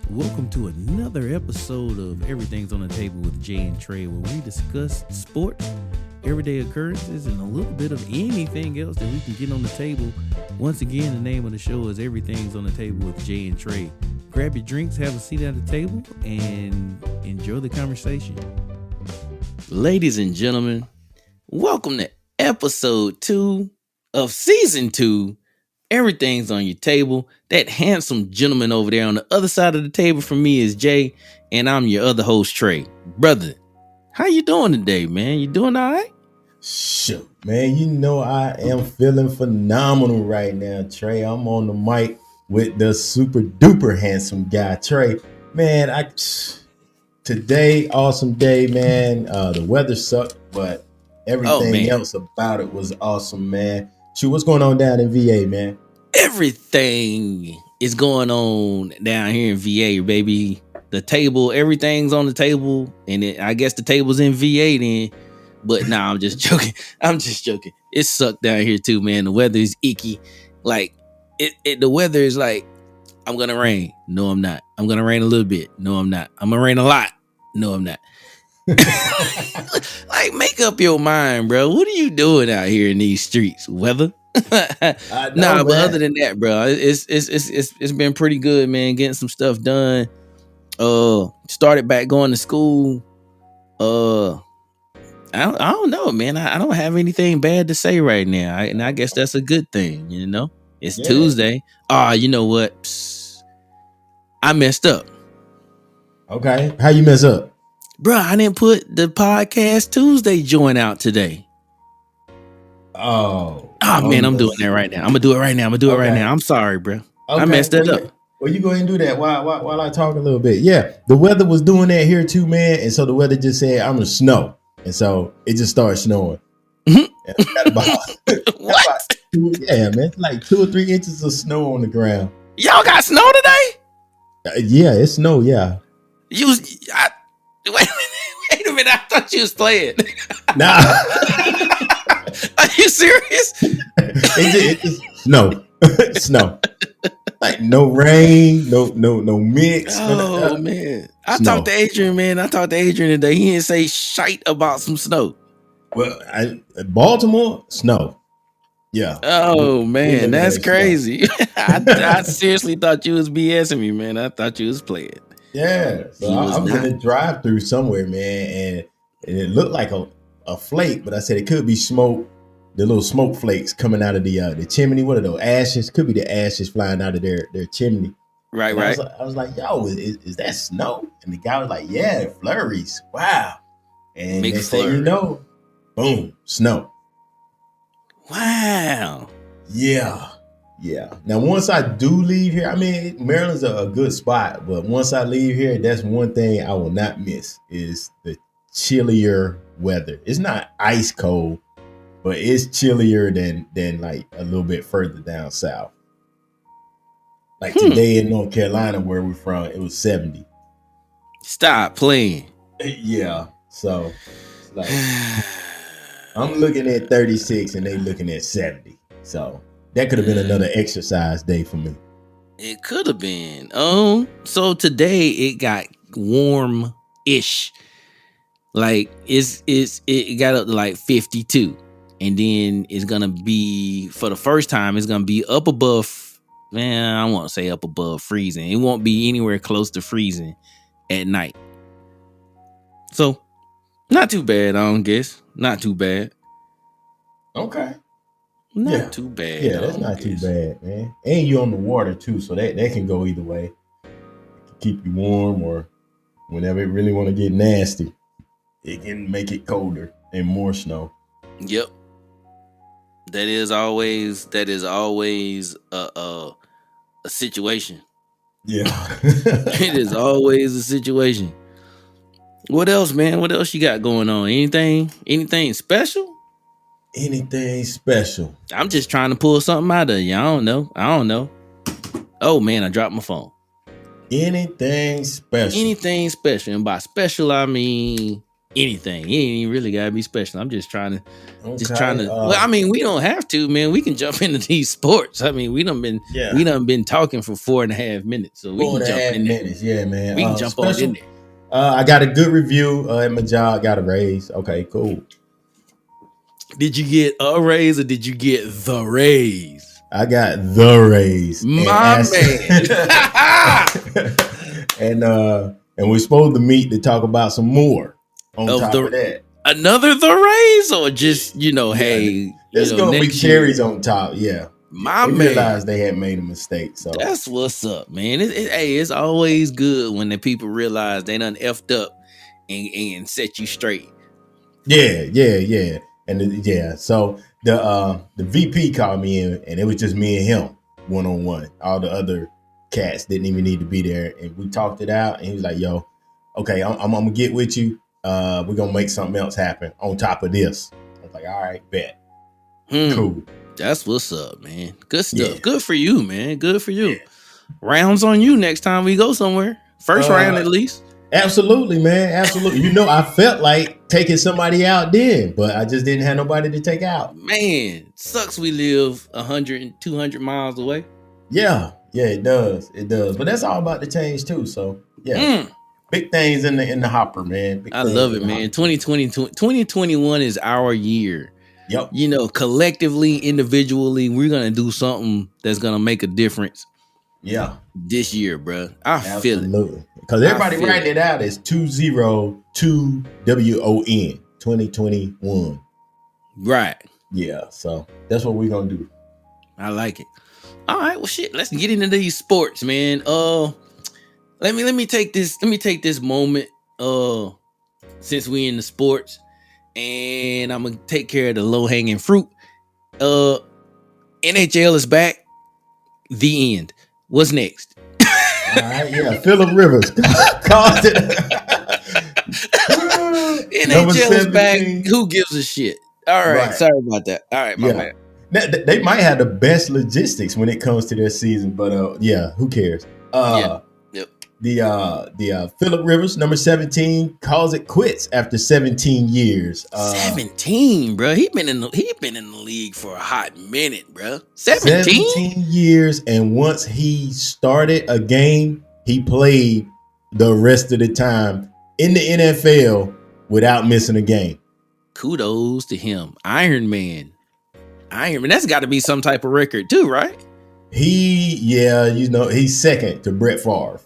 Welcome to another episode of Everything's on the Table with Jay and Trey, where we discuss sports, everyday occurrences, and a little bit of anything else that we can get on the table. Once again, the name of the show is Everything's on the Table with Jay and Trey. Grab your drinks, have a seat at the table, and enjoy the conversation. Ladies and gentlemen, welcome to episode 2 of season 2. Everything's on your table. That handsome gentleman over there on the other side of the table from me is Jay, and I'm your other host, Trey. Brother, how you doing today, man? You doing all right? Shoot, man, you know I am feeling phenomenal right now, Trey. I'm on the mic with the super duper handsome guy, Trey. Man, today, awesome day, man. The weather sucked, but everything else about it was awesome, man. Shoot, what's going on down in VA, man? Everything is going on down here in VA, baby. The table, everything's on the table, and I guess the table's in VA then. But nah, I'm just joking. It sucked down here too, man. The weather is icky. Like the weather is like, I'm gonna rain. No, I'm not. I'm gonna rain a little bit. No, I'm not. I'm gonna rain a lot. No, I'm not. Like, make up your mind, bro. What are you doing out here in these streets? Weather? But other than that, bro, it's been pretty good, man. Getting some stuff done. Started back going to school. I don't know, man. I don't have anything bad to say right now, and I guess that's a good thing, you know. It's Tuesday. You know what? I messed up. Okay, how you mess up? Bro, I didn't put the podcast Tuesday joint out today. Oh man, I'm doing that right now. I'm gonna do it right now. I'm sorry, bro. Okay. I messed that up. Well, you go ahead and do that while I talk a little bit. Yeah, the weather was doing that here too, man. And so the weather just said, I'm gonna snow. And so it just started snowing. What? Yeah, man. It's like 2 or 3 inches of snow on the ground. Y'all got snow today? Yeah, it's snow, yeah. Wait a minute. I thought you was playing. Nah. Are you serious? It's snow. Snow. Like no rain, no mix. Oh man. I talked to Adrian today. He didn't say shite about some snow. Well, Baltimore, snow. Yeah. Oh man, that's crazy. I seriously thought you was BSing me, man. I thought you was playing. Yeah. So I was in a drive through somewhere, man, and it looked like a flake, but I said it could be smoke. The little smoke flakes coming out of the chimney. What are those ashes? Could be the ashes flying out of their chimney. Right. I was like, yo, is that snow? And the guy was like, yeah, flurries. Wow. And next thing you know, boom, snow. Wow. Yeah. Now, once I do leave here, I mean, Maryland's a good spot, but once I leave here, that's one thing I will not miss is the chillier weather. It's not ice cold, but it's chillier than like a little bit further down south. Like today in North Carolina, where we're from, it was 70. Stop playing. Yeah. So it's like I'm looking at 36 and they looking at 70. So that could have been another exercise day for me. It could have been. So today it got warm-ish. Like it got up to like 52. And then it's going to be, for the first time, it's going to be up above, man, I won't say up above freezing. It won't be anywhere close to freezing at night. So, not too bad, I don't guess. Not too bad. Okay. Not too bad. Yeah, that's not too bad, man. And you're on the water, too, so that can go either way. It can keep you warm, or whenever it really want to get nasty, it can make it colder and more snow. Yep. That is always a situation. Yeah. It is always a situation. What else, man? What else you got going on? Anything special? Anything special? I'm just trying to pull something out of you. I don't know. Oh man, I dropped my phone. Anything special? And by special, I mean anything. You ain't even really gotta be special. I'm just trying to. Okay. Well, I mean, we don't have to, man. We can jump into these sports. I mean, we done been talking for 4.5 minutes, so we can jump in there. minutes. Yeah, man. We can jump on in there. I got a good review at my job. Got a raise. Okay, cool. Did you get a raise or did you get the raise? I got the raise. My man. And we're supposed to meet to talk about some more on top of that. Another the raise or just, hey. There's going to be cherries on top. Yeah. My they man. realized they had made a mistake. So that's what's up, man. It's always good when the people realize they done effed up and set you straight. Yeah. And so the VP called me in, and it was just me and him one-on-one. All the other cats didn't even need to be there, and we talked it out. And he was like, "Yo, okay, I'm gonna get with you. We're gonna make something else happen on top of this." I was like, "All right, bet." Cool. That's what's up, man. Good stuff. Yeah. Good for you, man. Good for you. Yeah. Rounds on you next time we go somewhere. First round at least. Absolutely, man. Absolutely. I felt like taking somebody out then, but I just didn't have nobody to take out. Man, sucks we live 100 and 200 miles away. Yeah, it does. It does. But that's all about the change too. So, yeah. Big things in the hopper, man. I love it, man. 2021 is our year. Yep. Collectively, individually, we're going to do something that's going to make a difference. Yeah. This year, bro. I feel it. Because everybody writing it out as 202WON 2021. Right. Yeah. So that's what we're going to do. I like it. All right. Well, shit. Let's get into these sports, man. Let me take this moment. Since we in the sports, and I'm gonna take care of the low hanging fruit. NHL is back. The end. What's next? All right, yeah. Phillip Rivers caused it. NHL is back. Who gives a shit? All right. Sorry about that. All right, my man. They might have the best logistics when it comes to their season, but who cares? The Phillip Rivers, number 17, calls it quits after 17 years. 17, bro. He been in the league for a hot minute, bro. 17 years, and once he started a game, he played the rest of the time in the NFL without missing a game. Kudos to him. Iron Man. That's got to be some type of record too, right? He's second to Brett Favre.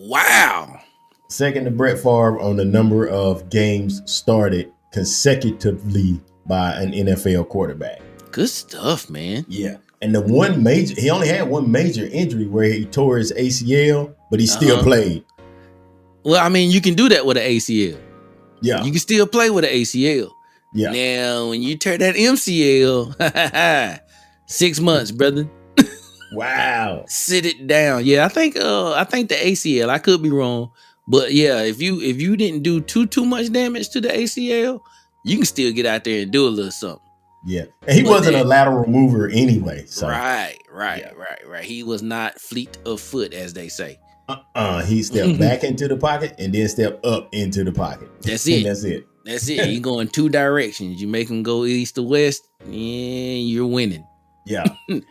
Wow. Second to Brett Favre on the number of games started consecutively by an NFL quarterback. Good stuff, man. Yeah. And he only had one major injury where he tore his ACL, but he still played. Well, I mean, you can do that with an ACL. Yeah. You can still play with an ACL. Yeah. Now, when you tear that MCL, 6 months, brother. Wow. Sit it down. Yeah, I think the ACL, I could be wrong, but yeah, if you didn't do too much damage to the ACL, you can still get out there and do a little something. Yeah. And he wasn't a lateral mover anyway. So. Right. He was not fleet of foot, as they say. He stepped back into the pocket and then stepped up into the pocket. That's it. That's it. He going 2 directions. You make him go east to west, and you're winning. Yeah. And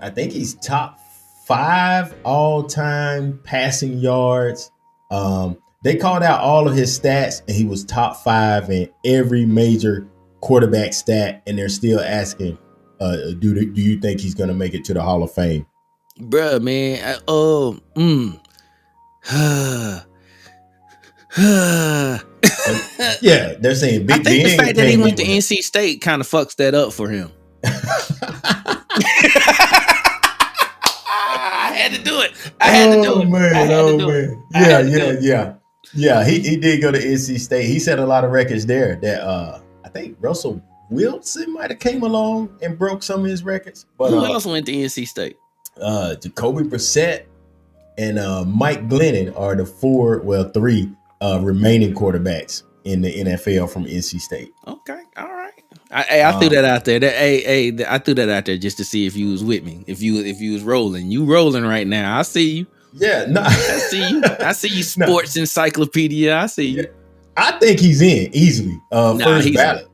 I think he's top 5 all-time passing yards. They called out all of his stats, and he was top 5 in every major quarterback stat, and they're still asking, do you think he's going to make it to the Hall of Fame? Bruh, man. Yeah, they're saying Big Ben. I think the fact that he went to NC State kind of fucks that up for him. I had to do it. Oh man. Yeah. He did go to NC State. He set a lot of records there that I think Russell Wilson might have came along and broke some of his records. But who else went to NC State? Jacoby Brissett and Mike Glennon are the 3 remaining quarterbacks in the NFL from NC State. Okay, all right. I threw that out there. I threw that out there just to see if you was with me. If you was rolling. You rolling right now. I see you. Yeah, no. I see you. I see you, sports encyclopedia. I see you. I think he's in easily. Nah, First he's in. ballot.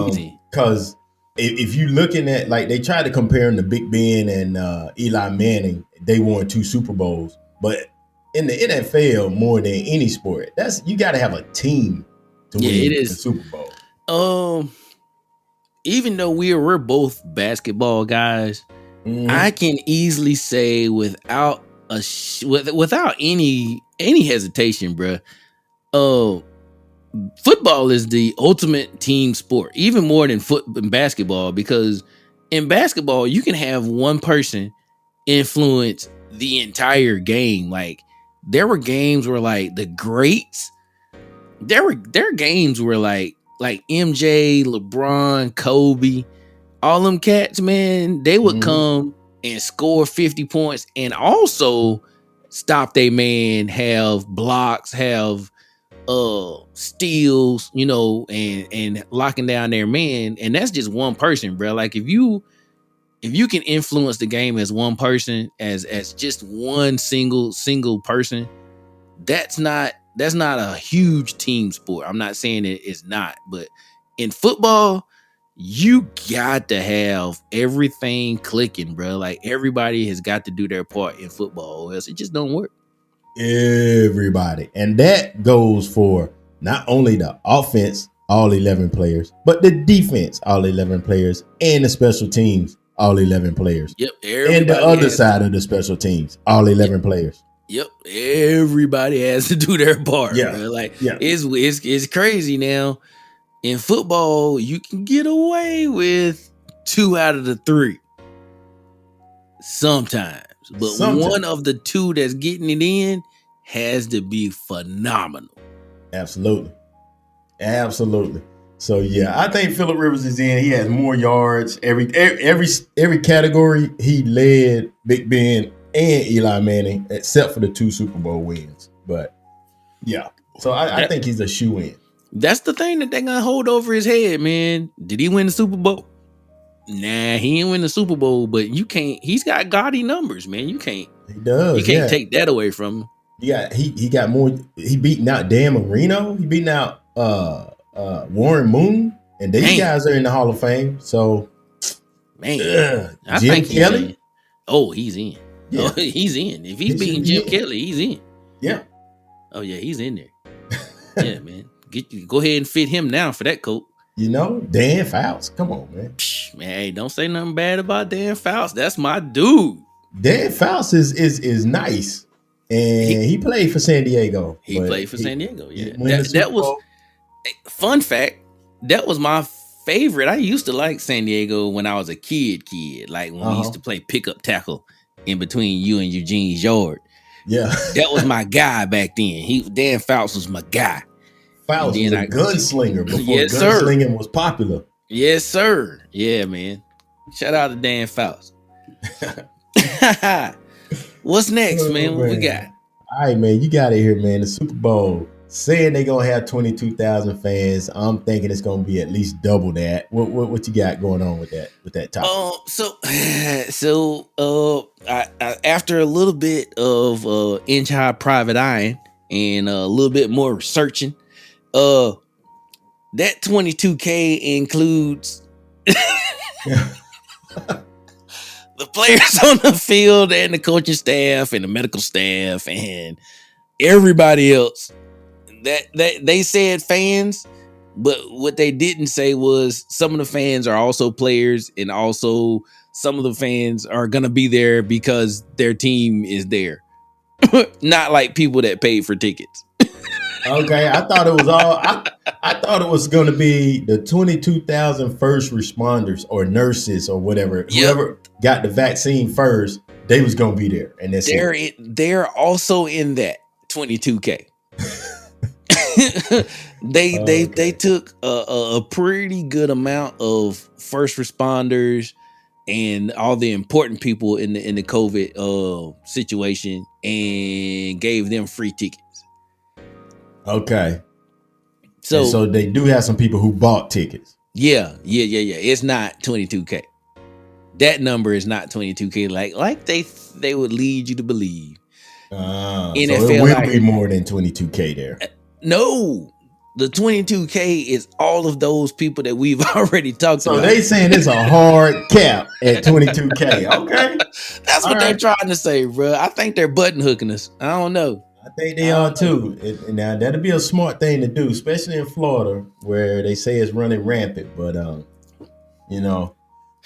He's in. Because if you looking at, like, they tried to compare him to Big Ben and Eli Manning, they won 2 Super Bowls. But in the NFL, more than any sport, you got to have a team to Yeah, it win the is. Super Bowl. Even though we're both basketball guys, I can easily say without without any hesitation, bruh, football is the ultimate team sport, even more than basketball, because in basketball you can have one person influence the entire game. Like, there were games where, like, the greats, there are games where like MJ, LeBron, Kobe, all them cats, man, they would come and score 50 points and also stop their man, have blocks, have steals, and locking down their man. And that's just one person, bro. Like, if you can influence the game as one person, as just one single person, that's not a huge team sport. I'm not saying it's not, but in football, you got to have everything clicking, bro. Like, everybody has got to do their part in football, or else it just don't work. Everybody. And that goes for not only the offense, all 11 players, but the defense, all 11 players, and the special teams, all 11 players. Yep. And the other side of the special teams, all 11 players. Yep. Everybody has to do their part, Yeah. bro. Like, yeah. It's crazy now. In football, you can get away with 2 out of the 3 sometimes, but one of the 2 that's getting it in has to be phenomenal. Absolutely. So yeah, I think Phillip Rivers is in. He has more yards every category. He led Big Ben and Eli Manning, except for the 2 Super Bowl wins. But yeah, so I think he's a shoe in. That's the thing that they gonna hold over his head, man. Did he win the Super Bowl? Nah, he didn't win the Super Bowl, but you can't. He's got gaudy numbers, man. You can't. He does. You can't take that away from him. Yeah, he got more. He beaten out Dan Marino. He beaten out Warren Moon, and these guys are in the Hall of Fame. So, man, I Jim think Kelly. He's in. Oh, he's in. Yeah. Oh, he's in. If he's beating Jim Kelly, he's in. Yeah. Oh yeah, he's in there. Yeah, man. Go ahead and fit him now for that coat. Dan Fouts. Come on, man. Psh, man, hey, don't say nothing bad about Dan Fouts. That's my dude. Dan Fouts is nice, and he played for San Diego. He played for San Diego. Yeah, that was fun fact. That was my favorite. I used to like San Diego when I was a kid. Like when we used to play pickup tackle in between you and Eugene's yard. Yeah, that was my guy back then. Dan Fouts was my guy. Fouts was a gunslinger before yes, gunslinging was popular. Yes, sir. Yeah, man. Shout out to Dan Fouts. What's next, man? What we got? All right, man. You got it here, man. The Super Bowl. Saying they're gonna have 22,000 fans. I'm thinking it's gonna be at least double that. What you got going on with that topic? So after a little bit of inch high private eyeing and a little bit more researching, that 22K includes the players on the field and the coaching staff and the medical staff and everybody else. That they said fans, but what they didn't say was some of the fans are also players, and also some of the fans are gonna be there because their team is there. Not like people that paid for tickets. Okay, I thought it was all. I thought it was going to be the 22,000 first responders or nurses or whatever. Yep. Whoever got the vaccine first, they was going to be there, and that's they're also in that 22K. They took a pretty good amount of first responders and all the important people in the COVID situation and gave them free tickets. Okay. So they do have some people who bought tickets. Yeah. It's not 22K. That number is not 22K. Like they would lead you to believe. NFL, so it will be more than 22K there. No. The 22K is all of those people that we've already talked So about. they saying it's a hard cap at 22K. Okay. That's All what they're right. trying to say, bro. I think they're button hooking us. I don't know. I think they are too. Now that'd be a smart thing to do, especially in Florida, where they say it's running rampant. But you know,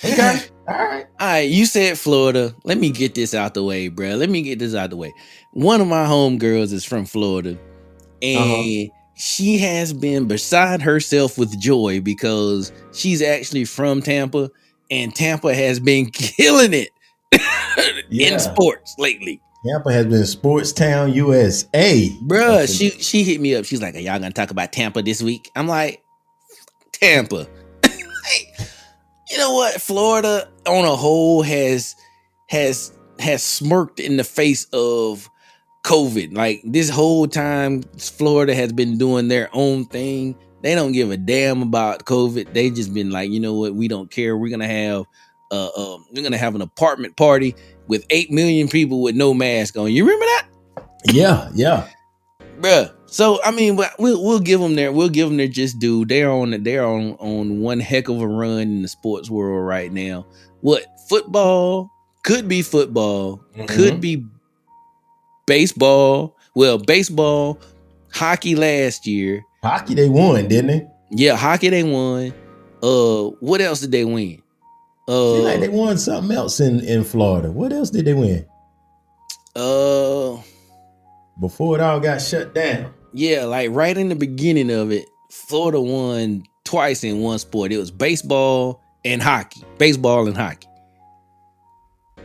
okay, all right. All right, you said Florida. Let me get this out the way, bro. Let me get this out the way. One of my homegirls is from Florida, and she has been beside herself with joy because she's actually from Tampa, and Tampa has been killing it in sports lately. Tampa has been Sports Town, USA. Bruh, she hit me up. She's like, "Are y'all gonna talk about Tampa this week?" I'm like, Tampa. You know what? Florida on a whole has smirked in the face of COVID. Like this whole time, Florida has been doing their own thing. They don't give a damn about COVID. They just been like, you know what? We don't care. We're gonna have an apartment party with 8 million people with no mask on. You remember that? Yeah. Bruh. So I mean, we'll give them their just due. They're on one heck of a run in the sports world right now. What football could be football, could be baseball. Well, baseball, hockey last year. Hockey they won, didn't they? Yeah, hockey they won. What else did they win? Seems like they won something else in Florida. What else did they win? Before it all got shut down. Yeah, like right in the beginning of it, Florida won twice in one sport. It was baseball and hockey.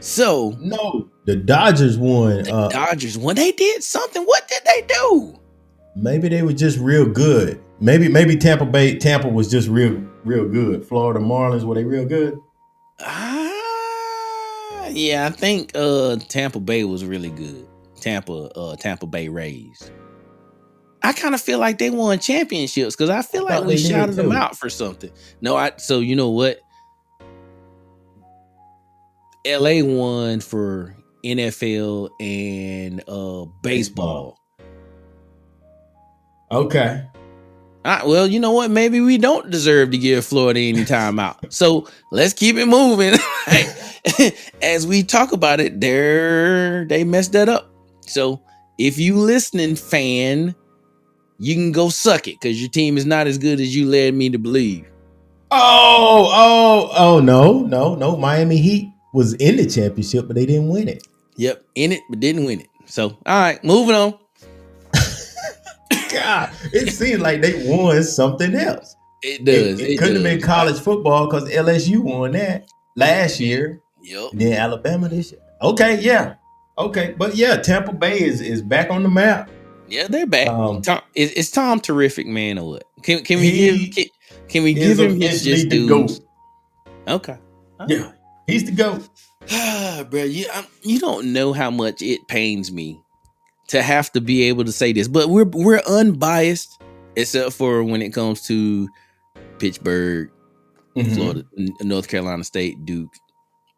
So no, the Dodgers won. Dodgers won. They did something. What did they do? Maybe they were just real good. Maybe Tampa was just real good. Florida Marlins, were they real good? Yeah, I think Tampa Bay was really good. Tampa Bay Rays. I kind of feel like they won championships because I feel like we shouted them out for something. So you know what? LA won for NFL and baseball. Okay. Well, you know what? Maybe we don't deserve to give Florida any time out. So let's keep it moving. As we talk about it, they messed that up. So if you listening, fan, you can go suck it because your team is not as good as you led me to believe. Oh, no. Miami Heat was in the championship, but they didn't win it. Yep, in it, but didn't win it. So, all right, moving on. God, it seems like they won something else. It does. It couldn't have been college football because LSU won that last year. Yep. And then Alabama this year. Okay, yeah. Okay, but yeah, Tampa Bay is back on the map. Yeah, they're back. Is Tom terrific, man, or what? Can we give him his just dues? Okay. Yeah, he's the GOAT. Bro, you don't know how much it pains me to have to be able to say this, but we're unbiased, except for when it comes to Pittsburgh, Florida, North Carolina State, Duke.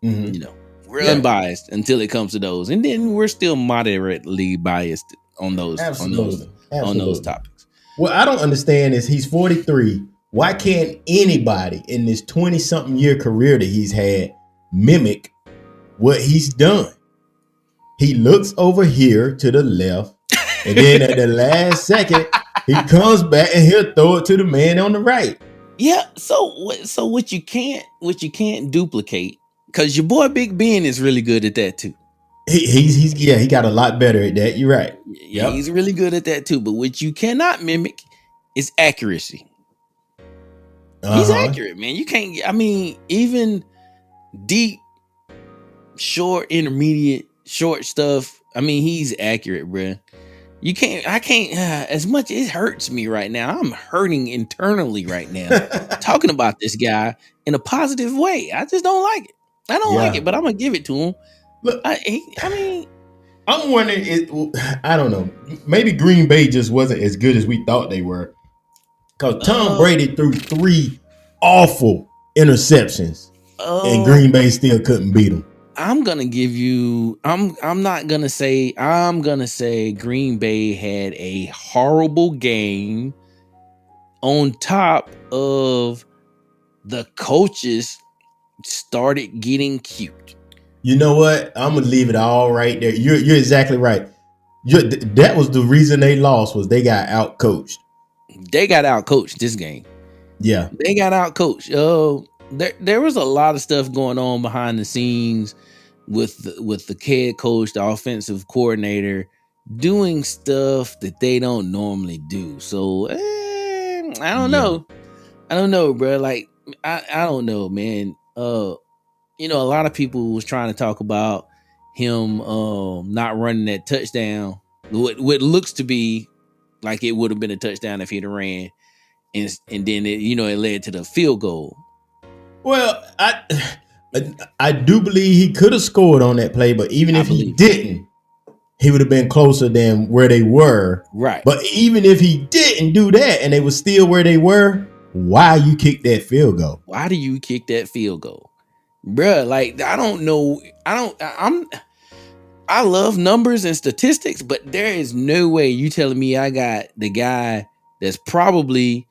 You know, we're unbiased until it comes to those, and then we're still moderately biased on those on those topics. What I don't understand is he's 43. Why can't anybody in this 20-something year career that he's had mimic what he's done? He looks over here to the left, and then at the last second, he comes back and he'll throw it to the man on the right. Yeah. So what you can't duplicate, because your boy Big Ben is really good at that too. He got a lot better at that. You're right. Yeah, he's really good at that too. But what you cannot mimic is accuracy. He's accurate, man. You can't. I mean, even deep, short, intermediate, short stuff. I mean, he's accurate, bro. I can't, as much it hurts me right now. I'm hurting internally right now talking about this guy in a positive way. I just don't like it. I don't like it, but I'm going to give it to him. Look, I'm wondering, I don't know. Maybe Green Bay just wasn't as good as we thought they were. Because Tom Brady threw 3 awful interceptions, and Green Bay still couldn't beat him. I'm gonna say Green Bay had a horrible game on top of the coaches started getting cute. You know what? I'm gonna leave it all right there. You're exactly right. That was the reason they lost, was they got out coached. They got out coached this game. Yeah. They got out coached. There was a lot of stuff going on behind the scenes with the head coach, the offensive coordinator, doing stuff that they don't normally do. So I don't know. I don't know, bro. Like I don't know, man. A lot of people was trying to talk about him not running that touchdown. What looks to be like it would have been a touchdown if he'd have ran, and then it led to the field goal. Well, I do believe he could have scored on that play, but even if he didn't, he would have been closer than where they were. Right. But even if he didn't do that and they were still where they were, why you kick that field goal? Why do you kick that field goal? Bruh, like, I don't know. I love numbers and statistics, but there is no way you telling me I got the guy that's probably,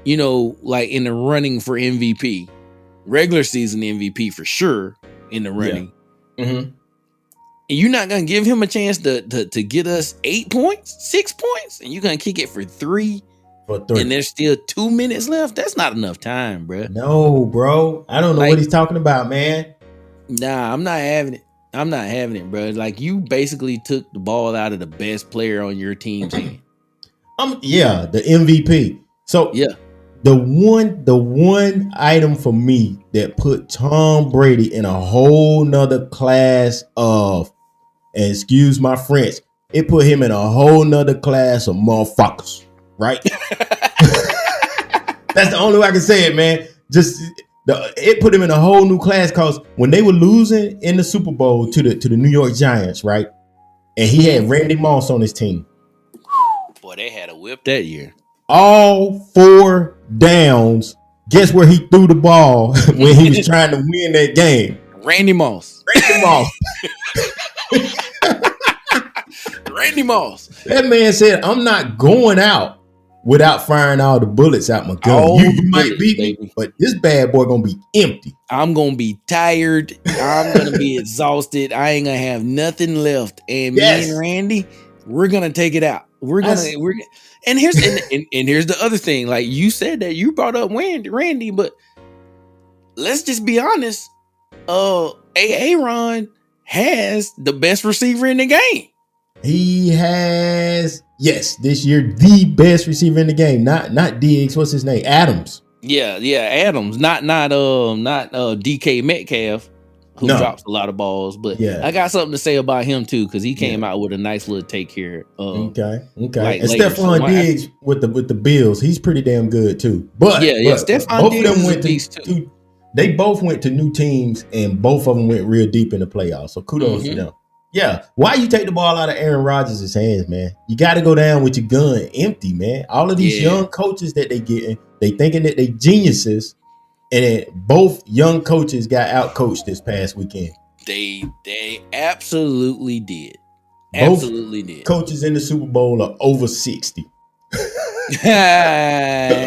like in the running for MVP, regular season MVP for sure in the running. Yeah. Mm-hmm. And you're not gonna give him a chance to get us 8 points, 6 points, and you're gonna kick it for three. And there's still 2 minutes left. That's not enough time, bro. No, bro. I don't know what he's talking about, man. Nah, I'm not having it. I'm not having it, bro. Like, you basically took the ball out of the best player on your team's hand. The MVP. So yeah, the one item for me that put Tom Brady in a whole nother class of, and excuse my French, it put him in a whole nother class of motherfuckers, right? That's the only way I can say it, man. It put him in a whole new class, because when they were losing in the Super Bowl to the New York Giants, right? And he had Randy Moss on his team. Boy, they had a whip that year. All 4 downs. Guess where he threw the ball when he was trying to win that game? Randy Moss. Randy Moss. That man said, "I'm not going out without firing all the bullets out my gun. You might beat me, but this bad boy gonna be empty. I'm gonna be tired. I'm gonna be exhausted. I ain't gonna have nothing left. And me and Randy, we're gonna take it out. And here's the other thing. Like, you said that you brought up Randy, but let's just be honest. Aaron has the best receiver in the game. He has, this year, the best receiver in the game. Not Diggs. What's his name? Adams. Yeah, Adams. Not DK Metcalf, who drops a lot of balls. But I got something to say about him too, because he came out with a nice little take here. Okay. And Stephon Diggs with the Bills, he's pretty damn good too. But Stephon Diggs went to they both went to new teams, and both of them went real deep in the playoffs. So kudos to them. Yeah, why you take the ball out of Aaron Rodgers' hands, man? You got to go down with your gun empty, man. All of these young coaches that they getting, they thinking that they geniuses, and both young coaches got out coached this past weekend. They absolutely did. Both coaches in the Super Bowl are over 60.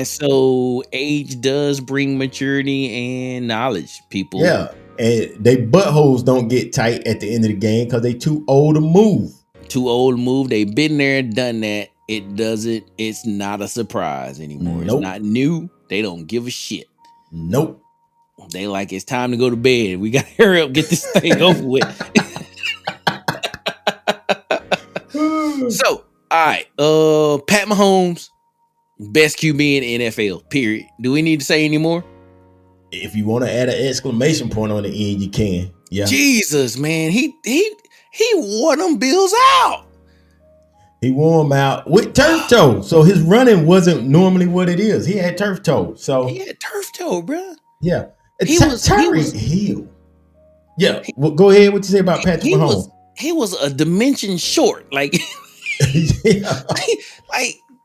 So age does bring maturity and knowledge, people. Yeah. And they buttholes don't get tight at the end of the game because they too old to move. They've been there and done that. It's not a surprise anymore. Nope. It's not new. They don't give a shit. Nope. They like, it's time to go to bed. We got to hurry up, get this thing over with. So, all right. Pat Mahomes, best QB in the NFL, period. Do we need to say any more? If you want to add an exclamation point on the end, you can. Yeah. Jesus, man. He wore them Bills out. He wore them out with turf toe. So his running wasn't normally what it is. He had turf toe. He had turf toe, bro. Yeah. Tyreek Hill. Yeah. Well, go ahead. What you say about Patrick Mahomes? He was a dimension short. Like,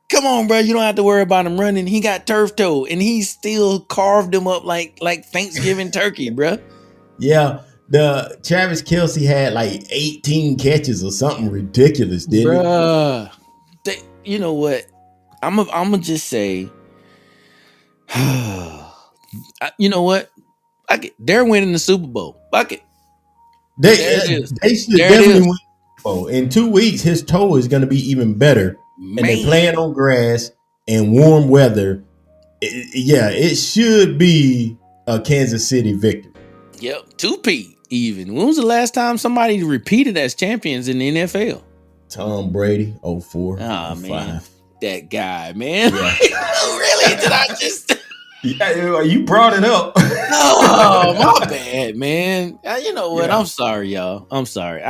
come on, bro. You don't have to worry about him running. He got turf toe, and he still carved him up like Thanksgiving turkey, bro. Yeah. The Travis Kelce had like 18 catches or something ridiculous, didn't he? You know what? I'm gonna just say, You know what? They're winning the Super Bowl. Fuck it. There it is. They should There it definitely is. win. Oh, in 2 weeks, his toe is going to be even better, and they Man. playing on grass and warm weather. It should be a Kansas City victory. Yep. 2P even. When was the last time somebody repeated as champions in the NFL? Tom Brady, 04, Oh, man. 05. That guy, man. Yeah. Really? Did I just... Yeah, you brought it up. Oh, my bad, man. You know what? Yeah. I'm sorry, y'all. I'm sorry.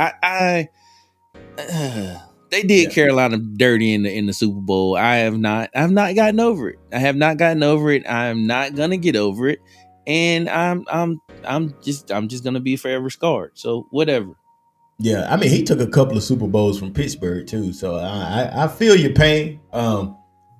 They did Carolina dirty in the Super Bowl. I've not gotten over it. I have not gotten over it. I'm not gonna get over it, and I'm just gonna be forever scarred. So whatever. Yeah, I mean, he took a couple of Super Bowls from Pittsburgh too, so I feel your pain.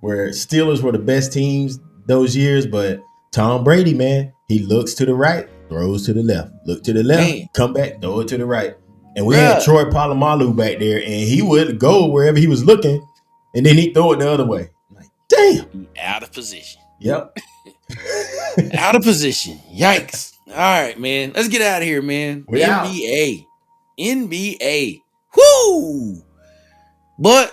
Where Steelers were the best teams those years, but Tom Brady, man, he looks to the right, throws to the left, look to the left, Man. come back, throw it to the right. And we had Troy Polamalu back there, and he would go wherever he was looking, and then he'd throw it the other way. Like, damn. Out of position. Yep. Out of position. Yikes. All right, man. Let's get out of here, man. We out. NBA. Whoo! But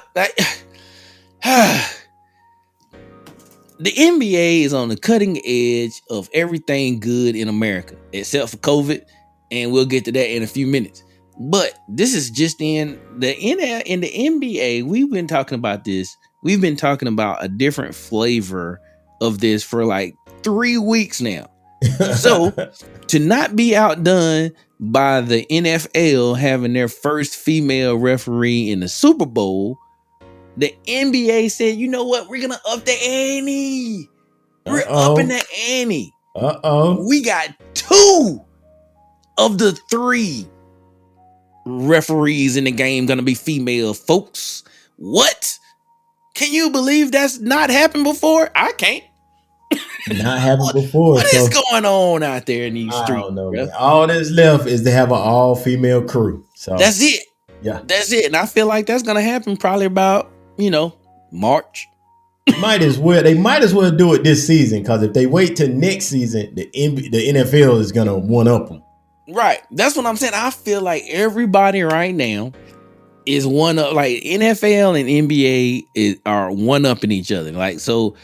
the NBA is on the cutting edge of everything good in America, except for COVID, and we'll get to that in a few minutes. But this is just in the NBA. We've been talking about this. We've been talking about a different flavor of this for like 3 weeks now. So to not be outdone by the NFL having their first female referee in the Super Bowl, the NBA said, you know what? We're going to up the ante. We're upping the ante. We got 2 of the 3 referees in the game going to be female, folks. What? Can you believe that's not happened before? I can't. Not happened before. What is going on out there in these streets? I don't know, man. All that's left is to have an all-female crew. So that's it. Yeah. That's it. And I feel like that's going to happen probably about, March. They might as well do it this season, because if they wait till next season, the NFL is going to one-up them. Right. That's what I'm saying. I feel like everybody right now is one-up. Like NFL and NBA are one-upping each other. Like, so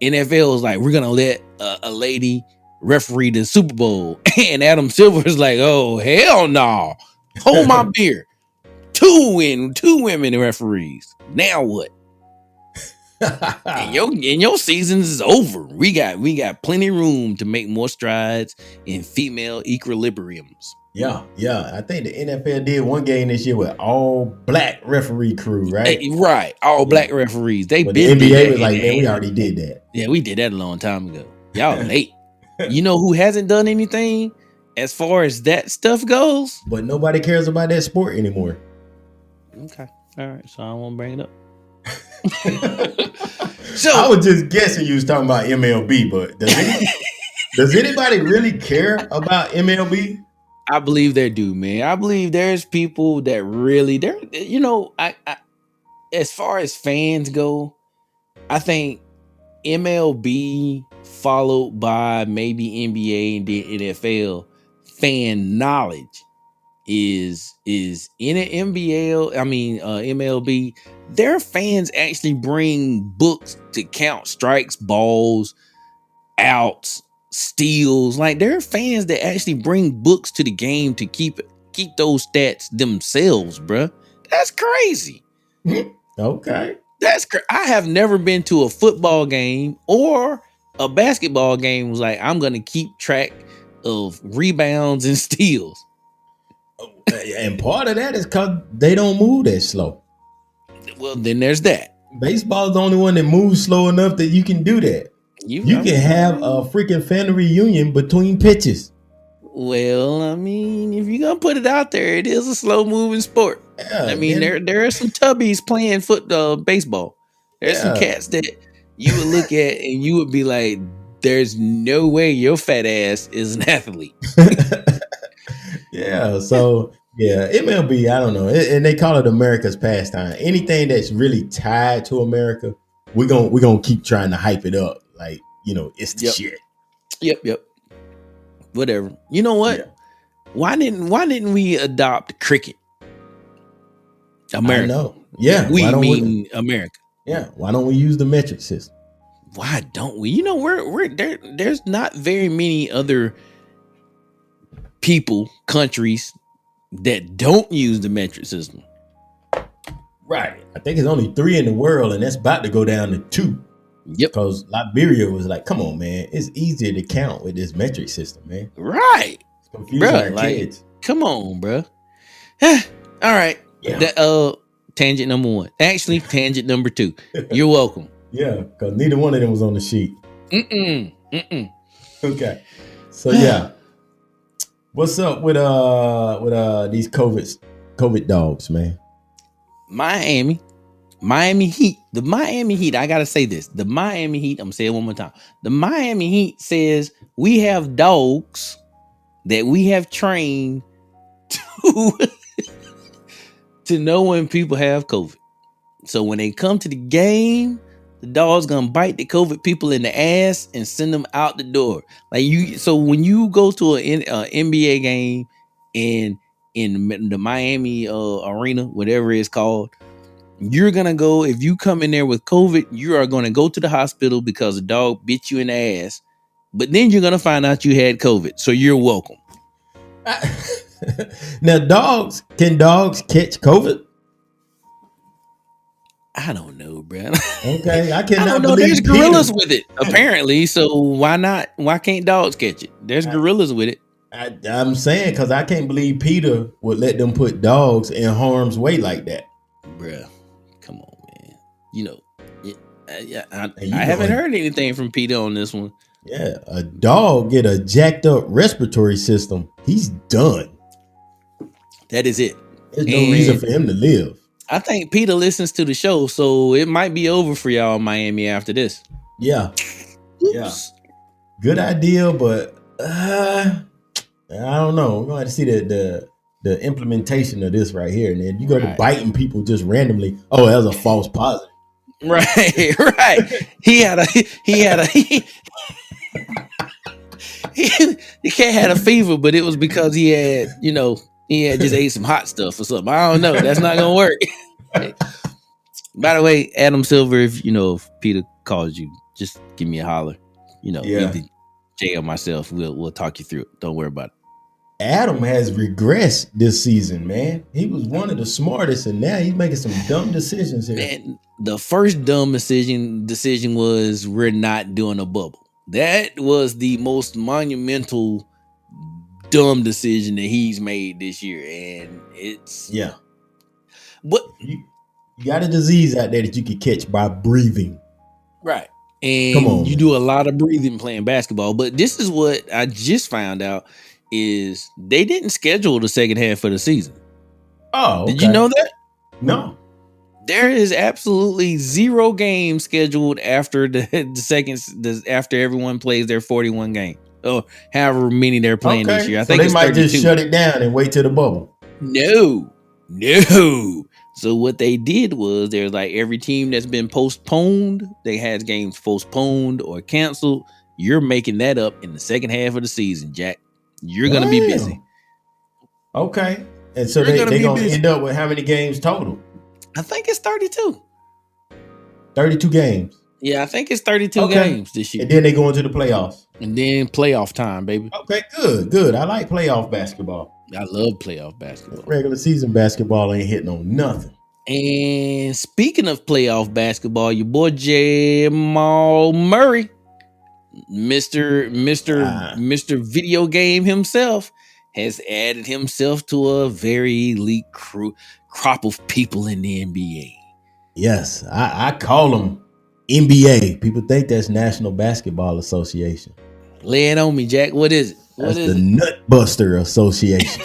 NFL is like, we're going to let a lady referee the Super Bowl. And Adam Silver is like, oh, hell no. Hold my beer. 2 women referees. Now what? and your seasons is over. We got plenty of room to make more strides in female equilibriums. Yeah. I think the NFL did one game this year with all black referee crew, right? Right, all black referees. They the NBA was like, man, we already did that. Yeah, we did that a long time ago. Y'all late. You know who hasn't done anything as far as that stuff goes? But nobody cares about that sport anymore. Okay, all right. So I won't bring it up. So I was just guessing you was talking about MLB, but does anybody really care about MLB? I believe they do, man. I believe there's people that really I as far as fans go, I think MLB followed by maybe NBA and then NFL fan knowledge is in an MLB. Their fans actually bring books to count strikes, balls, outs, steals. Like, there are fans that actually bring books to the game to keep those stats themselves, bruh. That's crazy. Okay. I have never been to a football game or a basketball game was like, I'm gonna keep track of rebounds and steals. And part of that is because they don't move that slow. Well, then there's that. Baseball is the only one that moves slow enough that you can do that. You can have a freaking family reunion between pitches. Well, I mean, if you're gonna put it out there, it is a slow moving sport. Yeah, I mean, there are some tubbies playing baseball. There's some cats that you would look at and you would be like, there's no way your fat ass is an athlete. Yeah, so MLB, I don't know, and they call it America's pastime. Anything that's really tied to America, we're gonna keep trying to hype it up. Like, it's the Yep. shit. Yep. Whatever. You know what? Yeah. Why didn't we adopt cricket? America. I know. Yeah. We mean America. Yeah. Why don't we use the metric system? Why don't we? We're there. There's not very many other countries that don't use the metric system. Right. I think it's only 3 in the world, and that's about to go down to 2. Yep. Because Liberia was like, come on, man. It's easier to count with this metric system, man. Right. It's confusing our kids. Come on, bro. All right. Yeah. Tangent number 1. Actually, tangent number 2. You're welcome. Yeah, because neither one of them was on the sheet. Okay. So yeah. What's up with these COVID dogs, man? Miami Heat. The Miami Heat, I gotta say this. The Miami Heat, I'm gonna say it one more time. The Miami Heat says we have dogs that we have trained to know when people have COVID. So when they come to the game, the dog's gonna bite the COVID people in the ass and send them out the door. So when you go to an NBA game in the Miami arena, whatever it's called, you're gonna go. If you come in there with COVID, you are gonna go to the hospital because a dog bit you in the ass. But then you're gonna find out you had COVID, so you're welcome. Now, can dogs catch COVID? I don't know, bro. Okay, I cannot I don't know. believe There's gorillas with it, apparently. So why not? Why can't dogs catch it? There's gorillas with it. I'm saying because I can't believe Peter would let them put dogs in harm's way like that, bruh. Come on, man. I haven't heard anything from Peter on this one. Yeah, a dog get a jacked up respiratory system, he's done. That is it. There's no reason for him to live. I think Peter listens to the show, so it might be over for y'all in Miami after this. Yeah. Oops. Yeah. Good idea, but I don't know. We're going to have to see the implementation of this right here. And then you go to biting people just randomly. Oh, that was a false positive. Right. He had a the cat had a fever, but it was because he had just ate some hot stuff or something. I don't know. That's not gonna work. By the way, Adam Silver, if Peter calls you, just give me a holler. Either Jay or myself, we'll talk you through it. Don't worry about it. Adam has regressed this season, man. He was one of the smartest, and now he's making some dumb decisions here. Man, the first dumb decision was we're not doing a bubble. That was the most monumental dumb decision that he's made this year, and it's But you got a disease out there that you can catch by breathing, right? And you do a lot of breathing playing basketball. But this is what I just found out: is they didn't schedule the second half of the season. Oh, okay. Did you know that? No. There is absolutely 0 games scheduled after after everyone plays their 41 games. Or however many they're playing this year. I think they might 32. Just shut it down and wait till the bubble. No. So what they did was there's like every team that's been postponed, they had games postponed or canceled. You're making that up in the second half of the season, Jack. You're going to be busy. Okay. And so they're going to end up with how many games total? I think it's 32. 32 games. Yeah, I think it's 32 games this year. And then they go into the playoffs. And then playoff time, baby. Okay, good. I like playoff basketball. I love playoff basketball. Regular season basketball ain't hitting on nothing. And speaking of playoff basketball, your boy Jamal Murray, Mr. Video Game himself, has added himself to a very elite crop of people in the NBA. Yes, I call them NBA. People think that's National Basketball Association. Lay it on me, Jack. What is it? That's the Nutbuster Association.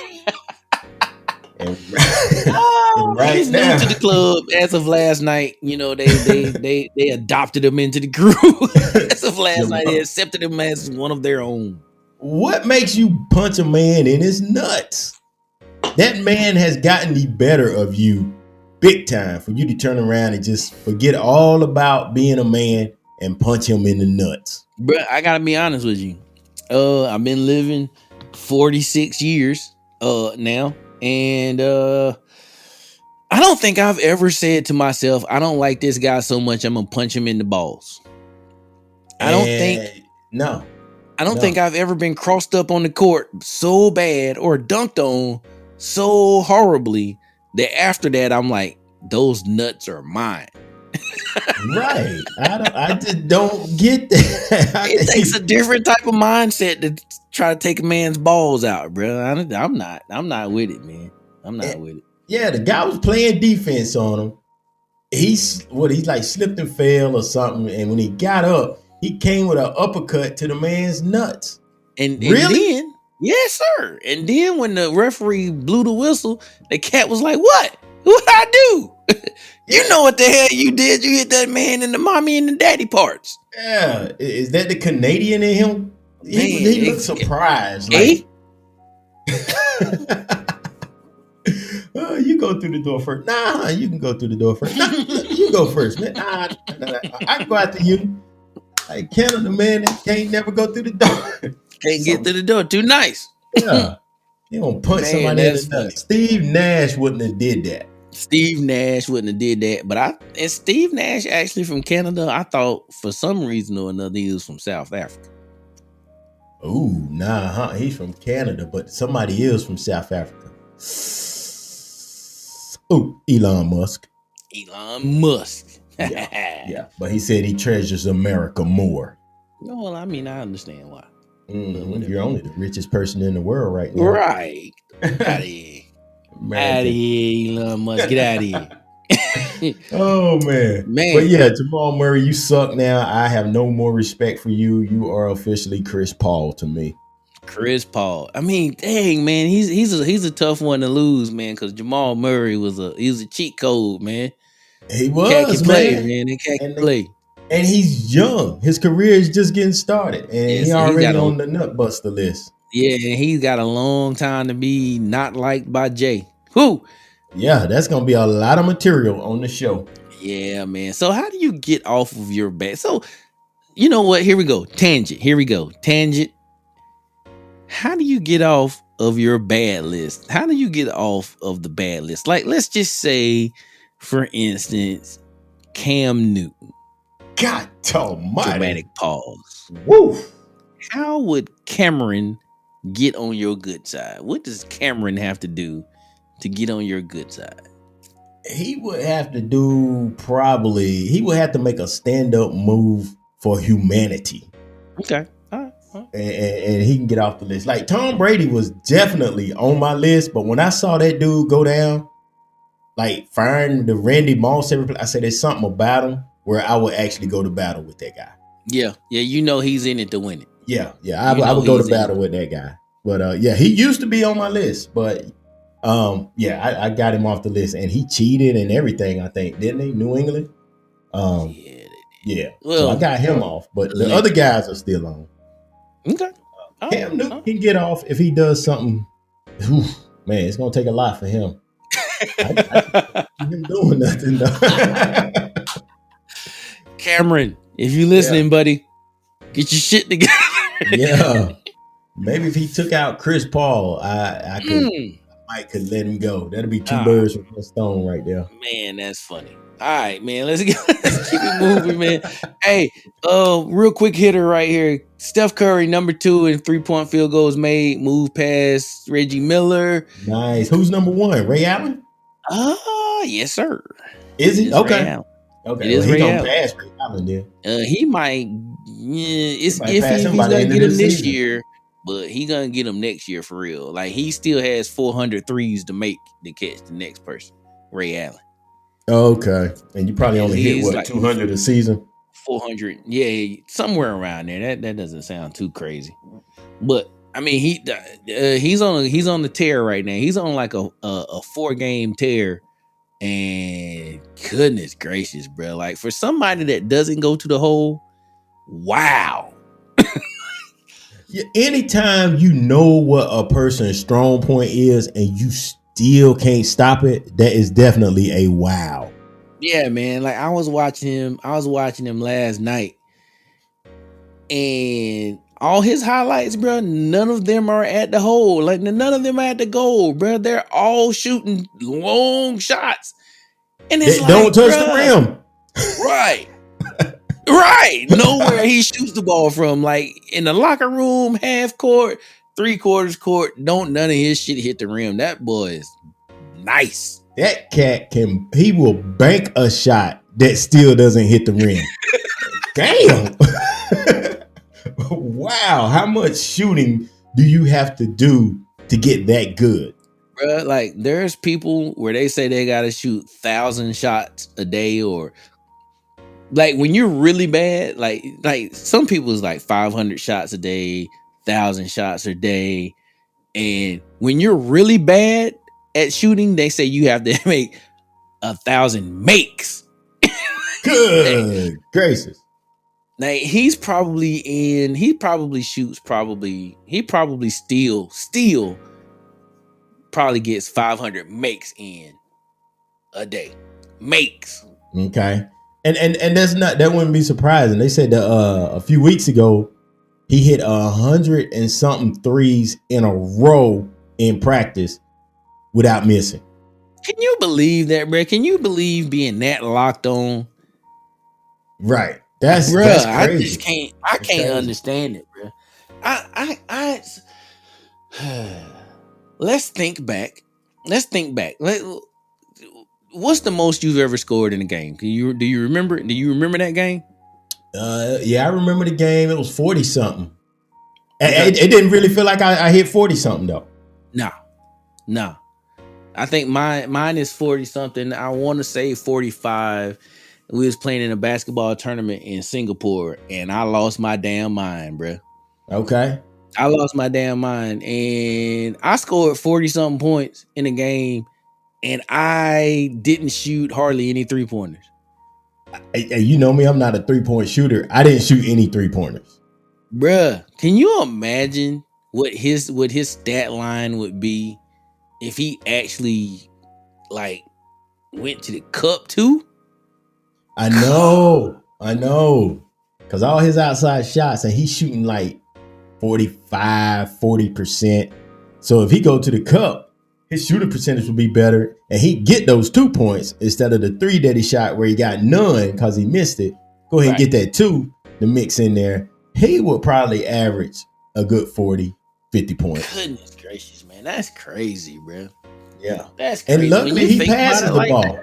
He's new to the club as of last night. They adopted him into the group. As of last night, they accepted him as one of their own. What makes you punch a man in his nuts? That man has gotten the better of you big time for you to turn around and just forget all about being a man and punch him in the nuts. Bruh, I gotta be honest with you. I've been living 46 years now, and I don't think I've ever said to myself, I don't like this guy so much I'm gonna punch him in the balls. I don't think And no, I don't think I've ever been crossed up on the court so bad or dunked on so horribly that after that I'm like, those nuts are mine. right. I just don't get that. It takes a different type of mindset to try to take a man's balls out, bro. I'm not with it, man. I'm not with it. Yeah, the guy was playing defense on him. He's like slipped and fell or something. And when he got up, he came with an uppercut to the man's nuts. And Really? then, yes, sir. And then when the referee blew the whistle, the cat was like, "What? What I do? You know what the hell you did? You hit that man in the mommy and the daddy parts." Yeah. Is that the Canadian in him? He looked surprised. Like, you go through the door first. Nah, you can go through the door first. Nah, you go first, man. Nah, I can go after you. Like Canada, man, can't never go through the door. Can't get through the door. Too nice. Yeah. You gonna punch somebody in the nuts. Steve Nash wouldn't have did that. Steve Nash wouldn't have did that. But and Steve Nash actually from Canada. I thought for some reason or another he was from South Africa. Ooh, nah, he's from Canada, but somebody is from South Africa. Ooh, Elon Musk. Elon Musk. Yeah, but he said he treasures America more. Well, I mean, I understand why. Mm-hmm. You're only the richest person in the world right now. Right. Out of here. Out of here, Elon Musk. Get out of here. Oh, man. But yeah, Jamal Murray, you suck now. I have no more respect for you. You are officially Chris Paul to me. Chris Paul. I mean, dang, man. He's a tough one to lose, man, because Jamal Murray was a cheat code, man. He was, man. He can't play. And he's young. His career is just getting started. And he's already on the nutbuster list. Yeah, and he's got a long time to be not liked by Jay. Who? Yeah, that's going to be a lot of material on the show. Yeah, man. So how do you get off of your bad? So, you know what? Here we go. Tangent. How do you get off of your bad list? How do you get off of the bad list? Like, let's just say, for instance, Cam Newton. God almighty. Dramatic pause. Woo. How would Cameron get on your good side? What does Cameron have to do to get on your good side? He would have to he would have to make a stand-up move for humanity. Okay. All right. And he can get off the list. Like Tom Brady was definitely on my list, but when I saw that dude go down, like firing the Randy Moss, I said there's something about him where I would actually go to battle with that guy. Yeah, you know he's in it to win it. Yeah, I would go to battle with that guy. But yeah, he used to be on my list, but I got him off the list, and he cheated and everything. I think, didn't he? New England. Yeah. Well, so I got him off, but the other guys are still on. Okay. Cam Newton can get off if he does something. Man, it's gonna take a lot for him. I keep him doing nothing though. Cameron, if you listening, buddy, get your shit together. Yeah. Maybe if he took out Chris Paul, I could let him go. That'll be two birds with one stone right there. Man, that's funny. All right, man. Let's keep it moving, man. Hey, real quick hitter right here. Steph Curry, number 2 in 3-point field goals made. Move past Reggie Miller. Nice. Who's number 1? Ray Allen? Yes, sir. Is he? Okay. Okay. Well, he gonna pass Ray Allen then. He might. Yeah, it's if he's gonna get him this year, but he gonna get him next year for real. Like he still has 400 threes to make to catch the next person, Ray Allen. Okay, and you probably only hit what, like 200 a season? 400, yeah, somewhere around there. That doesn't sound too crazy, but I mean he's on the tear right now. He's on like a 4-game tear, and goodness gracious, bro! Like for somebody that doesn't go to the hole, wow. Yeah, anytime you know what a person's strong point is and you still can't stop it, that is definitely a wow. Yeah, man. Like I was watching him last night, And all his highlights, bro, none of them are at the hole. Like, none of them are at the goal, bro. They're all shooting long shots. And it's They like, don't touch the bruh, rim. right. Right. Nowhere he shoots the ball from. Like, in the locker room, half court, 3/4 court, don't none of his shit hit the rim. That boy is nice. That cat he will bank a shot that still doesn't hit the rim. Damn. Wow. How much shooting do you have to do to get that good? Bruh, like, there's people where they say they gotta shoot 1,000 shots a day, or like when you're really bad, like some people is like 500 shots a day, 1,000 shots a day. And when you're really bad at shooting, they say you have to make 1,000 makes. Good gracious. Like, he probably still probably gets 500 makes in a day. Makes. Okay. And that wouldn't be surprising. They said that a few weeks ago he hit 100 and something threes in a row in practice without missing. Can you believe that, bro? Can you believe being that locked on? Right. That's Bruh, crazy. I just can't. I That's can't crazy. understand it, bro. Let's think back. What's the most you've ever scored in a game? Do you remember? Do you remember that game? Yeah, I remember the game. It was 40 something. Okay. It didn't really feel like I hit 40 something though. No. I think mine is 40 something. I want to say 45. We was playing in a basketball tournament in Singapore, and I lost my damn mind, bro. Okay. I lost my damn mind, and I scored 40 something points in the game, and I didn't shoot hardly any 3-pointers. Hey, you know me, I'm not a 3-point shooter. I didn't shoot any 3-pointers. Bruh, can you imagine what his stat line would be if he actually like went to the cup too? I know. Because all his outside shots, and he's shooting like 45, 40%. So if he go to the cup, his shooting percentage will be better, and he'd get those 2 points instead of the 3 that he shot where he got none because he missed it. Go ahead and get that 2 to mix in there. He would probably average a good 40, 50 points. Goodness gracious, man. That's crazy, bro. Yeah. That's crazy. And luckily he passes the ball.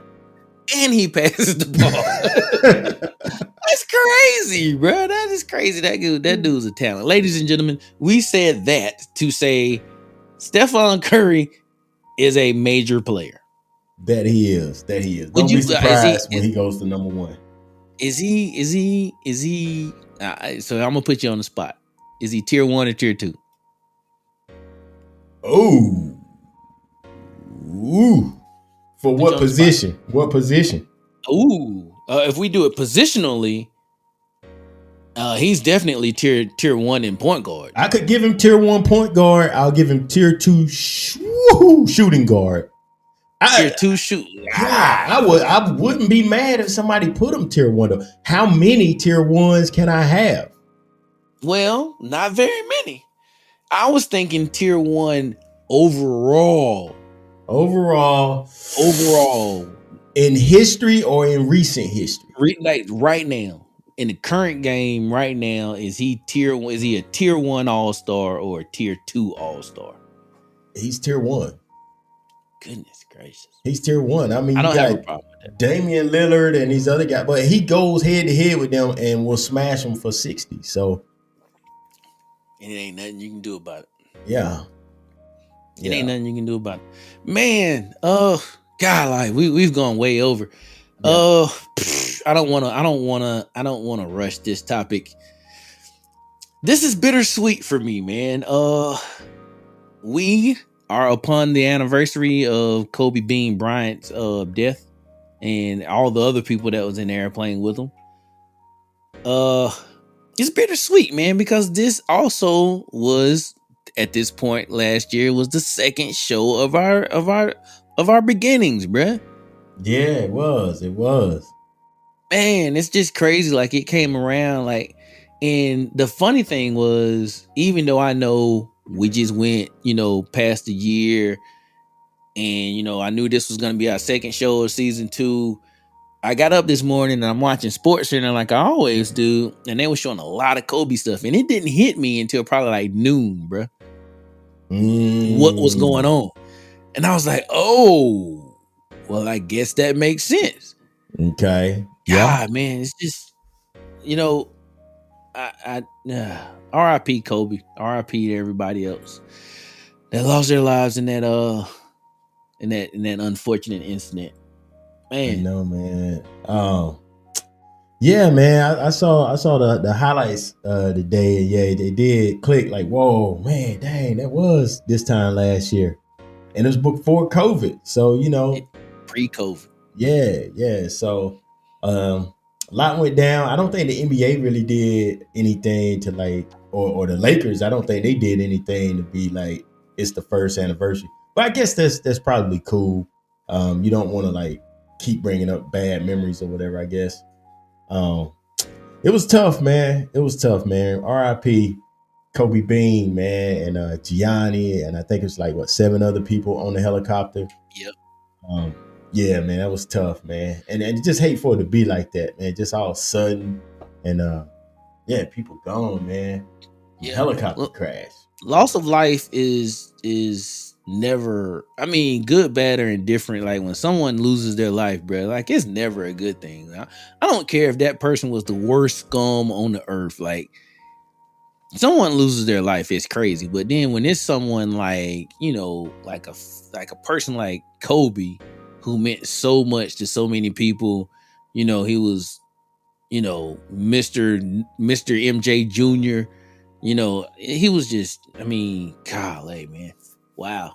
And he passes the ball. That's crazy, bro. That is crazy. That dude's a talent. Ladies and gentlemen, we said that to say Stephon Curry is a major player. That he is. Don't be surprised when he goes to number 1. Is he? So I'm gonna put you on the spot. Is he tier 1 or tier 2? Ooh. For what position? What position? Ooh. If we do it positionally, he's definitely tier 1 in point guard. I could give him tier 1 point guard. I'll give him tier 2 shooting guard. Tier 2 shooting. I wouldn't be mad if somebody put him tier 1 though. How many tier 1s can I have? Well, not very many. I was thinking tier 1 overall. Overall. In history or in recent history? Like right now. In the current game right now, is he a tier 1 all-star or a tier 2 all-star? He's tier 1. Goodness gracious. He's tier 1. I mean, I don't have a problem with that. Damian Lillard and these other guys, but he goes head to head with them and will smash them for 60. So it ain't nothing you can do about it. Yeah. It ain't nothing you can do about it. Man, God, like we've gone way over. Yeah. I don't wanna rush this topic. This is bittersweet for me, man. We are upon the anniversary of Kobe Bean Bryant's death and all the other people that was in the airplane with him. It's bittersweet, man, because this also was, at this point last year, was the second show of our beginnings, bruh. Yeah, it was. Man, it's just crazy. Like, it came around, like, And the funny thing was, even though I know we just went, past the year, and I knew this was gonna be our second show of season 2. I got up this morning and I'm watching Sports Center like I always do, and they were showing a lot of Kobe stuff, and it didn't hit me until probably like noon, bro. What was going on? And I was like, oh, well, I guess that makes sense. Okay. Yeah, man, it's just, R.I.P. Kobe, R.I.P. to everybody else that lost their lives in that unfortunate incident. Man, I know, man. Yeah, man. I saw the highlights today. Yeah, they did click like, whoa, man, dang, that was this time last year, and it was before COVID. So pre-COVID. Yeah. So a lot went down. I don't think the NBA really did anything to like, or the Lakers. I don't think they did anything to be like it's the first anniversary. But I guess that's probably cool. You don't want to like keep bringing up bad memories or whatever. I guess. It was tough, man. R.I.P. Kobe Bean, man, and Gianni, and I think it's like 7 other people on the helicopter. Yep. Yeah, man, that was tough, man, and just hate for it to be like that, man. Just all sudden, and yeah, people gone, man. Yeah. Helicopter crash. Loss of life is never, I mean, good, bad, or indifferent. Like when someone loses their life, bro, like it's never a good thing. I don't care if that person was the worst scum on the earth. Like someone loses their life, it's crazy. But then when it's someone like, like a person like Kobe, who meant so much to so many people, he was, Mr. MJ Jr., he was just, I mean, golly, man. Wow.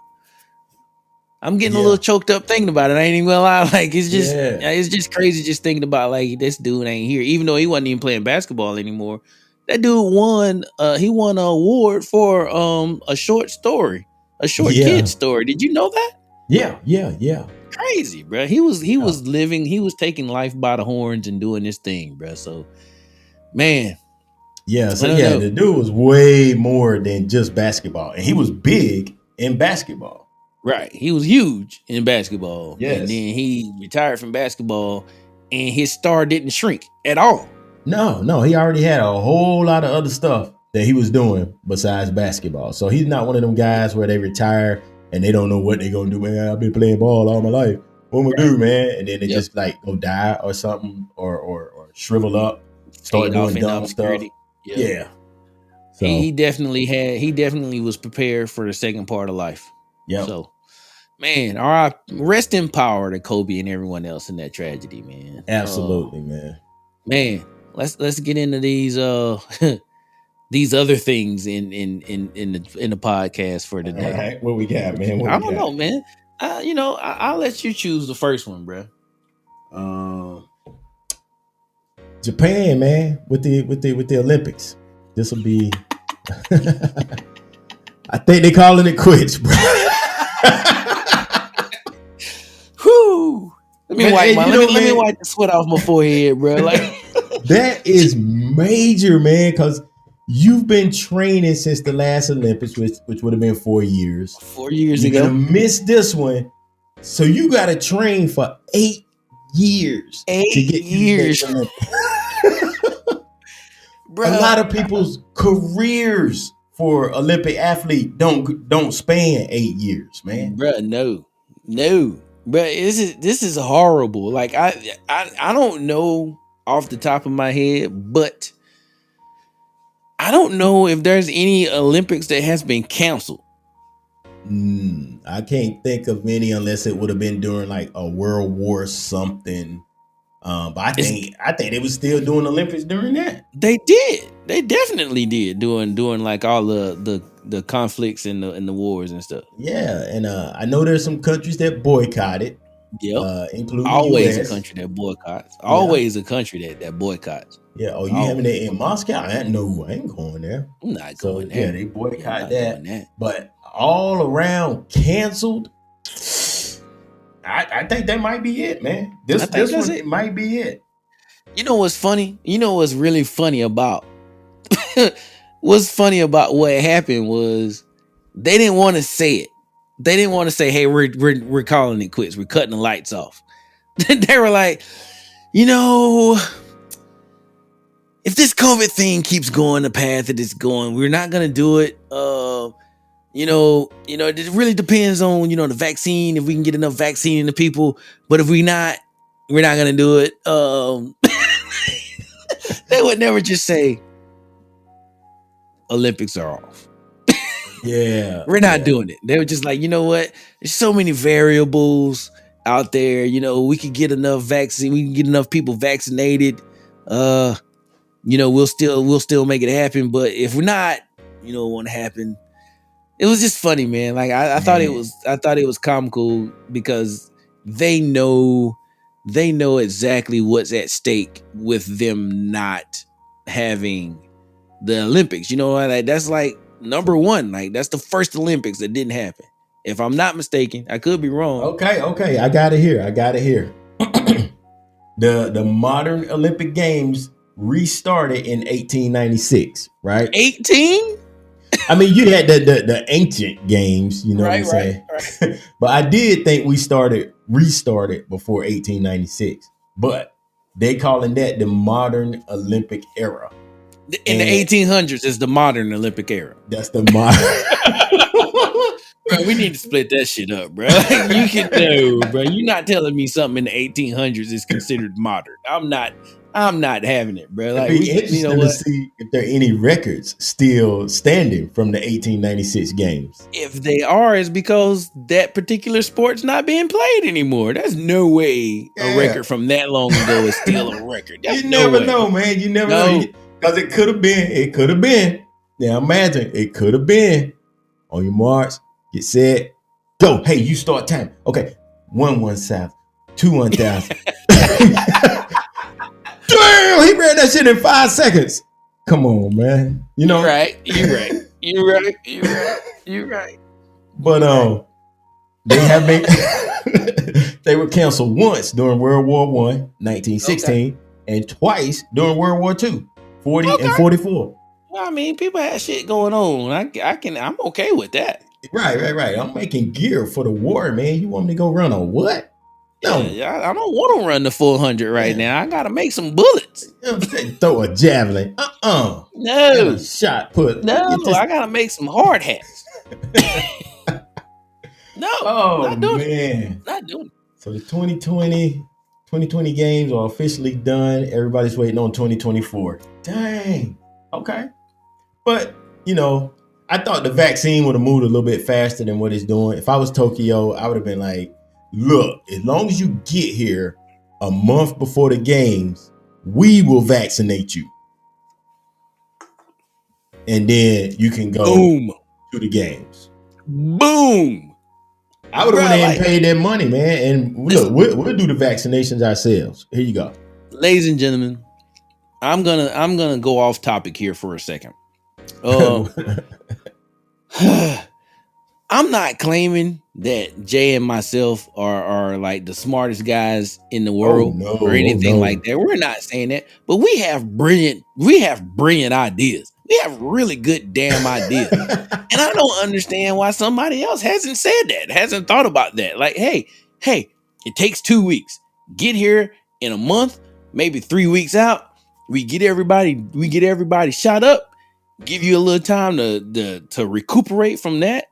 I'm getting a little choked up thinking about it. I ain't even gonna lie. Like it's just crazy just thinking about like this dude ain't here. Even though he wasn't even playing basketball anymore. That dude won he won an award for a short story. A short kid story. Did you know that? Yeah. Crazy, bro. He was living, he was taking life by the horns and doing this thing, bro. So man. Yeah, so yeah, the dude was way more than just basketball. And he was big in basketball. Right. He was huge in basketball. Yes. And then he retired from basketball and his star didn't shrink at all. No. He already had a whole lot of other stuff that he was doing besides basketball. So he's not one of them guys where they retire and they don't know what they're going to do. Man, I've been playing ball all my life. What am I going to do, man? And then they just like go die or something or shrivel up, start doing dumb stuff. Yep. Yeah. So he definitely was prepared for the second part of life. Yeah. So man, all right, rest in power to Kobe and everyone else in that tragedy, man. Absolutely, man. Man, let's get into these these other things in the podcast for today. All right, what we got, man? I don't know, man. I'll let you choose the first one, bro. Japan, man, with the Olympics. This will be. I think they calling it quits, bro. Whew. Let me wipe the sweat off my forehead, bro. Like that is major, man, because you've been training since the last Olympics, which would have been 4 years. 4 years You're ago. Gonna miss this one, so you got to train for 8 years. 8 years. A lot of people's careers for Olympic athlete don't span 8 years, man. Bro, no, bro. This is horrible. Like I don't know off the top of my head, but I don't know if there's any Olympics that has been canceled. I can't think of any unless it would have been during like a World War something. But I think they was still doing Olympics during that. They did. They definitely did doing like all the conflicts and the wars and stuff. Yeah, and I know there's some countries that boycotted. Yep. Including always US. A country that boycotts. Always a country that boycotts. Yeah. Oh, you having it in Moscow? I ain't going there. I'm not going there. Yeah, they boycott that. But all around canceled. I think that might be it, man. This one it might be it. You know what's funny? You know what's really funny about what's funny about what happened was they didn't want to say it. They didn't want to say, "Hey, we're calling it quits. We're cutting the lights off." They were like, you know, if this COVID thing keeps going the path that it's going, we're not gonna do it. It really depends on the vaccine. If we can get enough vaccine into people, but if we're not gonna do it. They would never just say Olympics are off. Yeah. We're not doing it. They were just like, you know what? There's so many variables out there. We could get enough vaccine. We can get enough people vaccinated. We'll still make it happen. But if we're not, it won't happen. It was just funny, man. Like I thought it was comical because they know exactly what's at stake with them not having the Olympics. Like that's like number one. Like that's the first Olympics that didn't happen. If I'm not mistaken, I could be wrong. Okay. I got it here. The modern Olympic Games restarted in 1896, right? 18? I mean, you had the ancient games, you know what I'm saying? Right. But I did think we restarted before 1896. But they calling that the modern Olympic era. In the 1800s is the modern Olympic era. That's the modern. Bro, we need to split that shit up, bro. You can know, bro. You're not telling me something in the 1800s is considered modern. I'm not having it, bro. Like, it'd be interesting to see if there are any records still standing from the 1896 games. If they are, it's because that particular sport's not being played anymore. There's no way a record from that long ago is still a record. You never know, man. You never know. Because it could have been. Now imagine, it could have been. On your marks, get set, go. Hey, you start time. Okay. 1 south, 2 1,000. Damn, he ran that shit in 5 seconds. Come on, man. You're right. But they have been they were canceled once during World War I, 1916, and twice during World War II, 40 and 44. Well, I mean, people had shit going on. I'm okay with that. Right. I'm making gear for the war, man. You want me to go run a what? No, yeah, I don't want to run the 400 right now. I gotta make some bullets. Throw a javelin. No shot put. No, I gotta make some hard hats. No. Oh man, not doing it. So the 2020 games are officially done. Everybody's waiting on 2024. Dang. Okay. But I thought the vaccine would have moved a little bit faster than what it's doing. If I was Tokyo, I would have been like, look, as long as you get here a month before the games, we will vaccinate you. And then you can go to the games. Boom. I would have went ahead and paid that money, man. And look, we'll do the vaccinations ourselves. Here you go. Ladies and gentlemen, I'm gonna go off topic here for a second. I'm not claiming that Jay and myself are like the smartest guys in the world or anything like that. We're not saying that, but we have brilliant ideas. We have really good damn ideas. And I don't understand why somebody else hasn't said that, hasn't thought about that. Like, hey, it takes 2 weeks. Get here in a month, maybe 3 weeks out. We get everybody shot up, give you a little time to recuperate from that,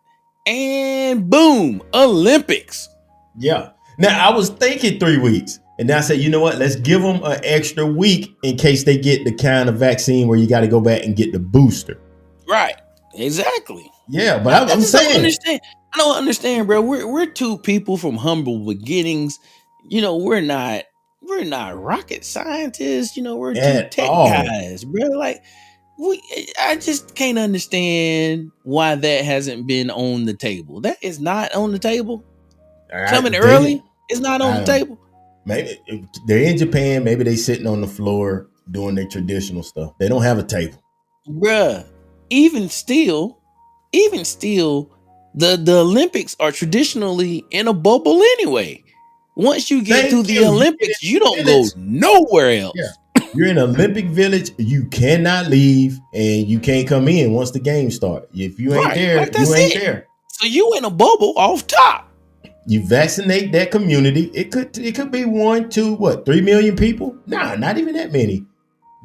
and boom, Olympics. Yeah. Now I was thinking 3 weeks, and then I said, you know what? Let's give them an extra week in case they get the kind of vaccine where you got to go back and get the booster. Right. Exactly. Yeah, but I'm saying, I don't understand, bro. We're two people from humble beginnings. We're not rocket scientists. We're two tech guys, bro. Like, I just can't understand why that hasn't been on the table. That is not on the table. Coming early is not on the table. Maybe they're in Japan. Maybe they sitting on the floor doing their traditional stuff. They don't have a table, bruh. Even still, the Olympics are traditionally in a bubble anyway. Once you get through the Olympics, you don't go nowhere else. Yeah. You're in Olympic Village. You cannot leave, and you can't come in once the game starts. If you ain't there, Like, that's you ain't it. there. So you in a bubble off top. You vaccinate that community. It could be 1, 2, 3 million people. Nah, not even that many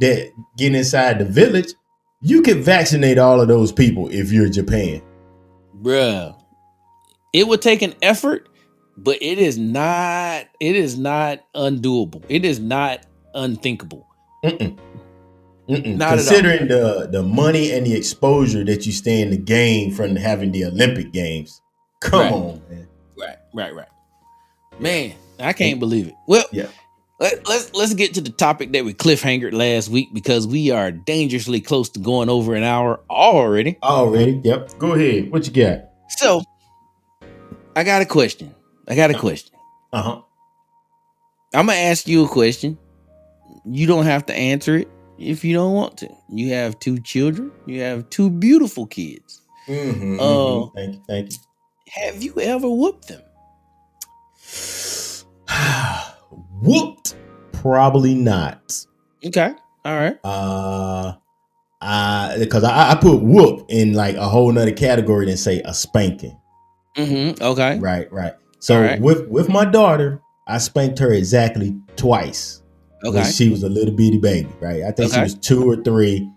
that get inside the village. You can vaccinate all of those people if you're Japan. Bruh. It would take an effort, but it is not undoable. It is not unthinkable. Mm-mm. Mm-mm. Not Considering the money and the exposure that you stand to gain from having the Olympic Games. Come on, man. Right. Man, I can't believe it. Well, yeah. Let's get to the topic that we cliffhangered last week, because we are dangerously close to going over an hour already. Yep. Go ahead. What you got? So, I got a question. Uh-huh. I'm going to ask you a question. You don't have to answer it if you don't want to. You have 2 children. You have 2 beautiful kids. Thank you. Have you ever whooped them? Whooped? Probably not. Okay. All right. Because I put whoop in like a whole nother category than say a spanking. Okay. Right. So with my daughter, I spanked her exactly twice. Okay. When she was a little bitty baby, right? I think she was 2 or 3.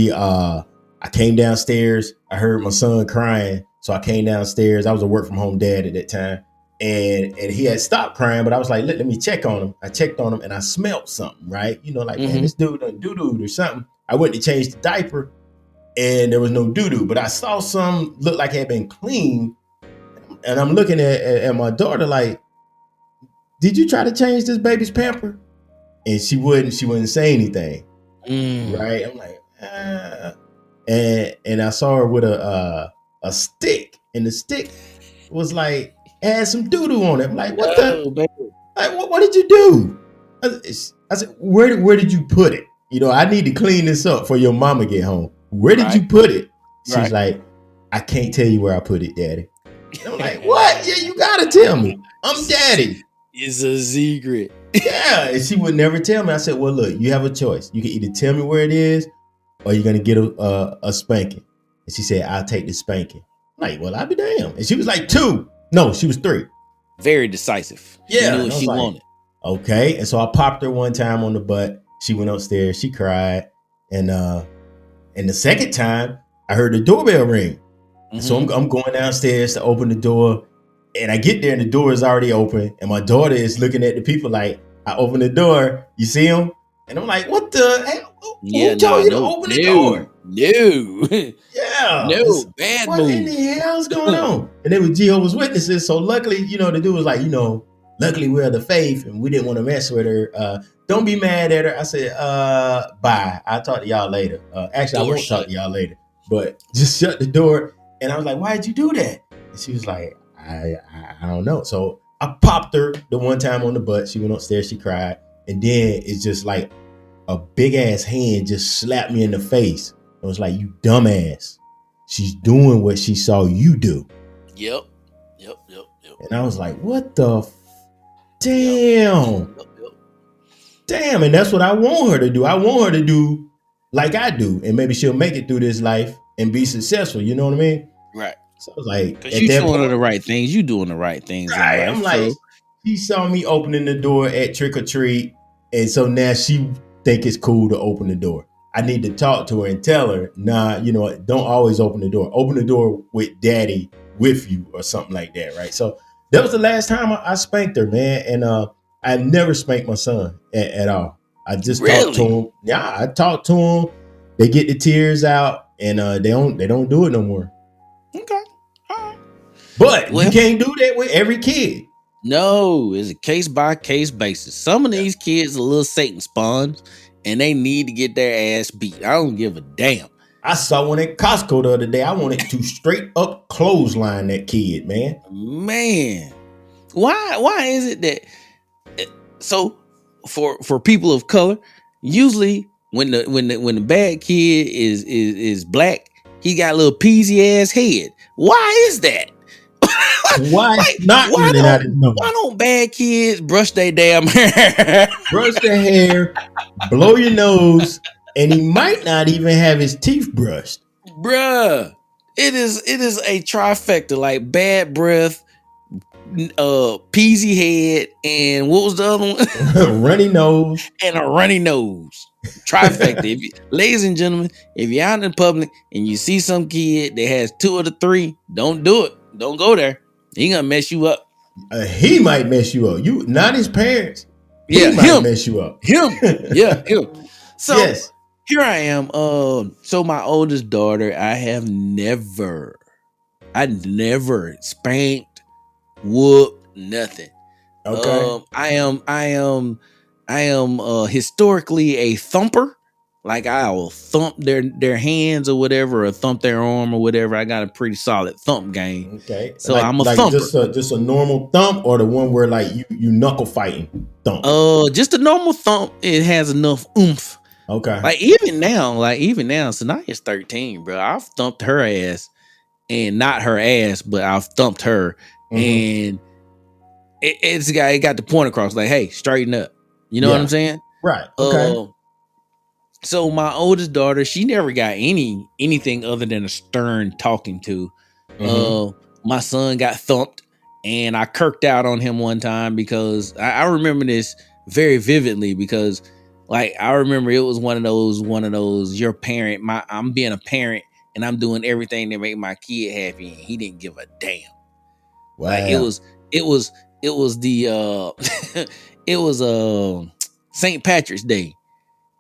I came downstairs. I heard my son crying, so I came downstairs. I was a work from home dad at that time, and he had stopped crying, but I was like, let me check on him. I checked on him, and I smelled something, right? Man, this dude done doo-dooed or something. I went to change the diaper, and there was no doo-doo, but I saw some look like it had been clean, and I'm looking at my daughter like, did you try to change this baby's pamper? And she wouldn't say anything. Right? I'm like, and I saw her with a stick, and the stick was like had some doo-doo on it. I'm like, what what did you do? I said, where did you put it? I need to clean this up for your mama get home. Where did you put it? She's like, I can't tell you where I put it, Daddy. And I'm like, what? Yeah, you gotta tell me. I'm Daddy. It's a secret. Yeah, and she would never tell me. I said, well, look, you have a choice. You can either tell me where it is, or you're gonna get a spanking. And she said, I'll take the spanking. I'm like, well, I'll be damned. And she was like 2. No, she was 3. Very decisive. Yeah, she knew what she wanted. Okay, and so I popped her one time on the butt. She went upstairs. She cried, and the second time I heard the doorbell ring. So I'm going downstairs to open the door. And I get there and the door is already open. And my daughter is looking at the people like, I open the door. You see them? And I'm like, what the hell? Who told you to open the door? No. Yeah. No. Bad what move. What in the hell's going on? And they were Jehovah's Witnesses. So luckily, the dude was like, luckily we're of the faith and we didn't want to mess with her. Don't be mad at her. I said, bye. I'll talk to y'all later. Actually, I won't talk to y'all later. But just shut the door. And I was like, why'd you do that? And she was like, I don't know. So I popped her the one time on the butt. She went upstairs, she cried. And then it's just like a big ass hand just slapped me in the face. It was like, you dumbass. She's doing what she saw you do. Yep. And I was like, what the damn. Yep. Damn. And that's what I want her to do. I want her to do like I do. And maybe she'll make it through this life and be successful. You know what I mean? Right. So I was like, because you doing the right things. You doing the right things. Right. I'm like, she saw me opening the door at trick or treat, and so now she think it's cool to open the door. I need to talk to her and tell her, nah, don't always open the door. Open the door with Daddy with you or something like that, right? So that was the last time I spanked her, man, and I never spanked my son at all. I just talked to him. Yeah, I talked to him. They get the tears out, and they don't do it no more. Okay. But you can't do that with every kid. No, it's a case by case basis. Some of these kids are little Satan spawns, and they need to get their ass beat. I don't give a damn. I saw one at Costco the other day. I wanted to straight up clothesline that kid, man. Man, why is it that? So for people of color, usually when the bad kid is black, he got a little peasy ass head. Why is that? Why Like, not running out his nose? why don't bad kids brush their damn hair? Brush the hair, blow your nose, and he might not even have his teeth brushed. Bruh, it is a trifecta, like bad breath, peasy head, and what was the other one? Runny nose. And a runny nose. Trifecta. Ladies and gentlemen, if you're out in public and you see some kid that has 2 of the 3, don't do it. Don't go there. He gonna mess you up. He might mess you up. You not his parents. Yeah, He might mess you up. Him. Yeah, him. So yes. here I am. So my oldest daughter, I never spanked, whooped, nothing. Okay. I am historically a thumper. Like I will thump their hands or whatever, or thump their arm or whatever. I got a pretty solid thump game. Okay. So I'm a thumper. Just a normal thump, or the one where like you knuckle fighting thump. Just a normal thump. It has enough oomph. Okay. Like even now, Sanaya's 13, bro. I've thumped her ass, and not her ass, but I've thumped her, and it got the point across. Like, hey, straighten up. You know what I'm saying? Right. Okay. So my oldest daughter, she never got anything other than a stern talking to. My son got thumped, and I kirked out on him one time because I remember this very vividly, because like I remember it was one of those your parent, I'm being a parent and I'm doing everything to make my kid happy, and he didn't give a damn. Wow. Like it was the it was St. Patrick's Day.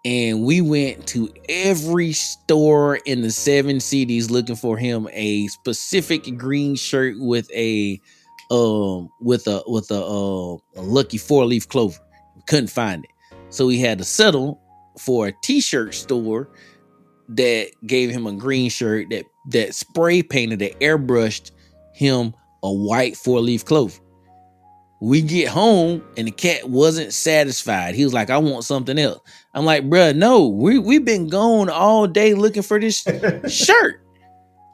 And we went to every store in the 7 cities looking for him a specific green shirt with a lucky 4-leaf clover. We couldn't find it, so we had to settle for a t-shirt store that gave him a green shirt that spray painted, that airbrushed him a white 4-leaf clover. We get home and the cat wasn't satisfied. He was like, I want something else. I'm like, bruh, no, we've been gone all day looking for this shirt.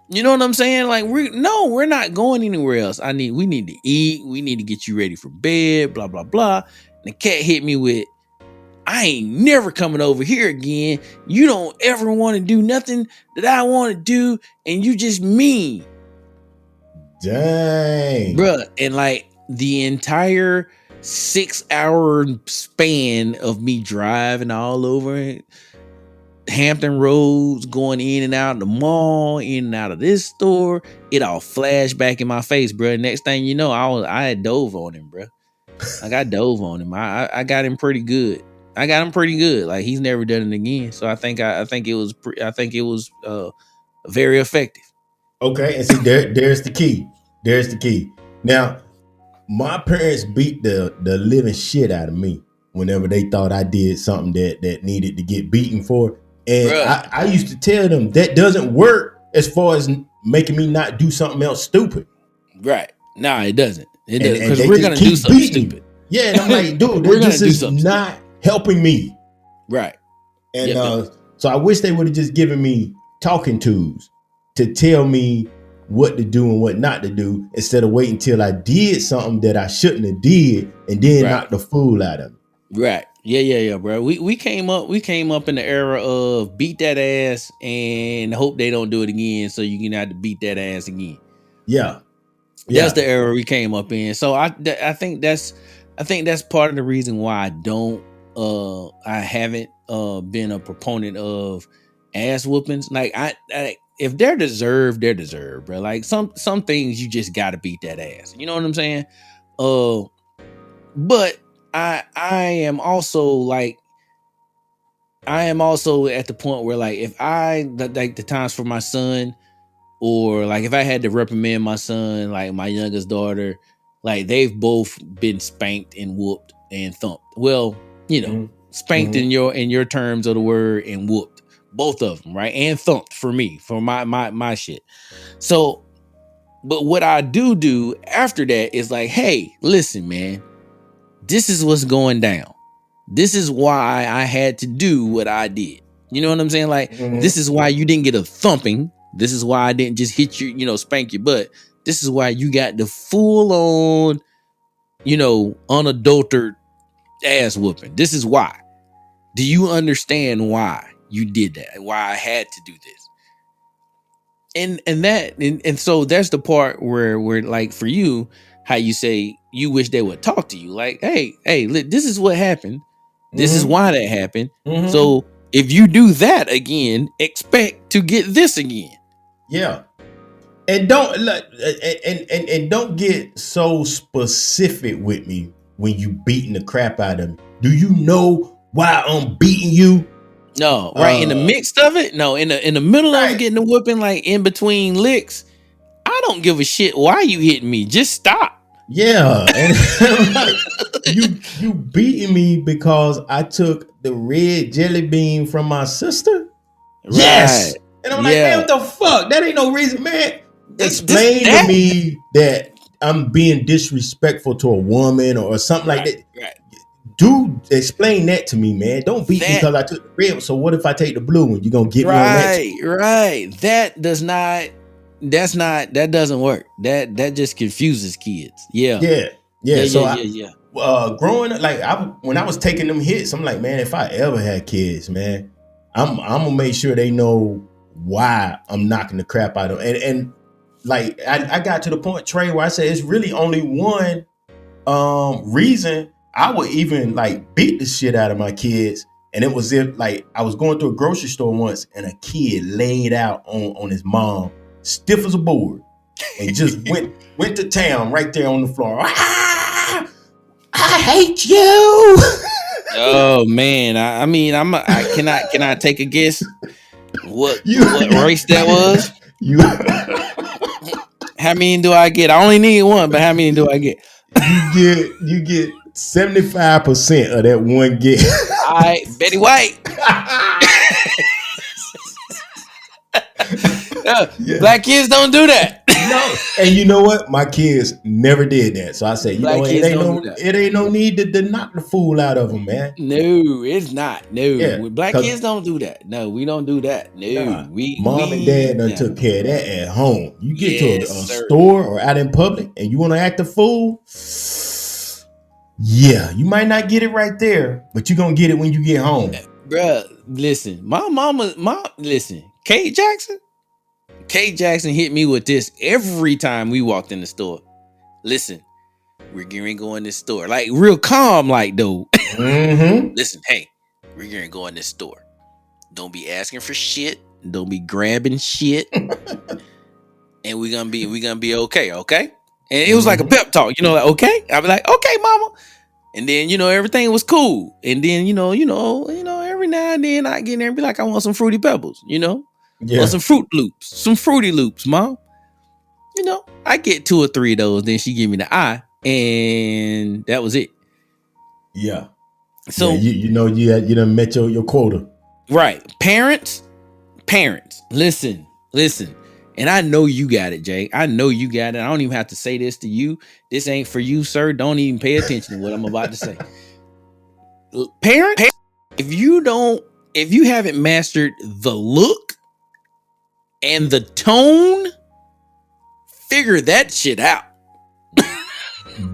You know what I'm saying? Like, we're not going anywhere else. We need to eat. We need to get you ready for bed, blah, blah, blah. And the cat hit me with, I ain't never coming over here again. You don't ever want to do nothing that I want to do, and you just mean. Dang. Bruh, and like, the entire 6-hour span of me driving all over Hampton Roads, going in and out of the mall, in and out of this store, it all flashed back in my face, bro. Next thing you know, I had dove on him, bro. I got dove on him. I got him pretty good. Like he's never done it again. So I think it was very effective. Okay, and see there's the key. There's the key. Now, my parents beat the living shit out of me whenever they thought I did something that needed to get beaten for. And I used to tell them that doesn't work as far as making me not do something else stupid. Right. Nah, it doesn't. It doesn't, because we're going to do something stupid. Yeah, and I'm like, dude, this is not helping me. Right. And so I wish they would have just given me talking tools to tell me what to do and what not to do, instead of waiting till I did something that I shouldn't have did and then knock the fool out of me. Right. Yeah, bro. We came up in the era of beat that ass and hope they don't do it again, so you can have to beat that ass again. Yeah. That's the era we came up in. So I think that's part of the reason why I haven't been a proponent of ass whoopings. Like if they're deserved, bro. Like some things you just gotta beat that ass. You know what I'm saying? But I am also at the point where, like, if like the times for my son, or like if I had to reprimand my son, like my youngest daughter, like they've both been spanked and whooped and thumped. Well, you know, spanked in your terms of the word, and whooped. Both of them, right? And thumped for me, for my shit. So, but what I do after that is like, hey, listen, man, this is what's going down. This is why I had to do what I did. You know what I'm saying? Like, this is why you didn't get a thumping. This is why I didn't just hit you, spank your butt. This is why you got the full on, unadulterated ass whooping. This is why. Do you understand why you did that? Why I had to do this? And so that's the part where like for you, how you say you wish they would talk to you. Like, hey, look, this is what happened. This is why that happened. So if you do that again, expect to get this again. Yeah. And don't and don't get so specific with me when you beating the crap out of me. Do you know why I'm beating you? No, right in the midst of it. No, in the middle of getting the whooping, like in between licks. I don't give a shit why you hitting me. Just stop. Yeah, and like, you beating me because I took the red jelly bean from my sister. Right. Yes, and I'm like, man, what the fuck? That ain't no reason, man. Explain to me that I'm being disrespectful to a woman or something like that. Right. Dude, explain that to me, man. Don't beat me because I took the red. So what if I take the blue one? You gonna get me on that? Right. That doesn't work. That just confuses kids. Yeah. Growing up, like when I was taking them hits, I'm like, man, if I ever had kids, man, I'm gonna make sure they know why I'm knocking the crap out of them. And like I got to the point, Trey, where I said it's really only one reason I would even like beat the shit out of my kids. And it was if like I was going through a grocery store once and a kid laid out on his mom, stiff as a board, and just went to town right there on the floor. Ah, I hate you. Oh man, can I take a guess? What race that was? How many do I get? I only need one, but how many do I get? You get 75% of that one get. All right, Betty White. Black kids don't do that. No, and you know what? My kids never did that. So I say, it ain't no need to knock the fool out of them, man. No, it's not. No, black kids don't do that. No, we don't do that. No, mom and dad done took care of that at home. You get to a store or out in public and you want to act a fool. Yeah, you might not get it right there, but you're gonna get it when you get home. Bruh, listen, listen, Kate Jackson hit me with this every time we walked in the store. Listen, we're getting to go in this store. Like real calm, like though. Listen, hey, we're getting to go in this store. Don't be asking for shit. Don't be grabbing shit. And we're gonna be okay. And it was like a pep talk, like, okay? I'd be like, okay, mama. And then, everything was cool. And then, every now and then I get in there and be like, I want some Fruity Pebbles, want some Fruit Loops, some Fruity Loops, mom. I get 2 or 3 of those. Then she give me the eye, and that was it. Yeah. So you done met your quota. Right. Parents, listen. And I know you got it, Jay. I know you got it. I don't even have to say this to you. This ain't for you, sir. Don't even pay attention to what I'm about to say. Parents, if you haven't mastered the look and the tone, figure that shit out.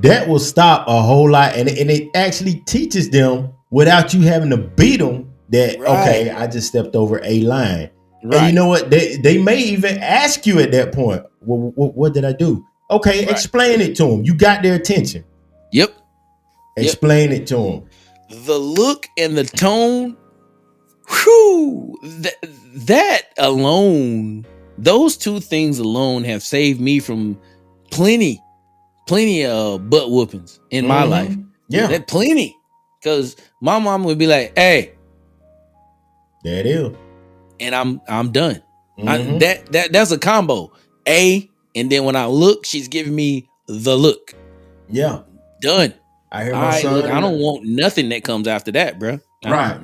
That will stop a whole lot. And it actually teaches them without you having to beat them that, okay, I just stepped over a line. Right. And you know what? They may even ask you at that point, what did I do? Okay, explain it to them. You got their attention. Yep. Explain it to them. The look and the tone, whew, that alone, those 2 things alone have saved me from plenty of butt whoopings in my life. Yeah. That plenty. Because my mom would be like, hey. That is. And I'm done. That's a combo. And then when I look, she's giving me the look. Yeah. Done. I hear my son. Look, I don't want nothing that comes after that, bro. Right.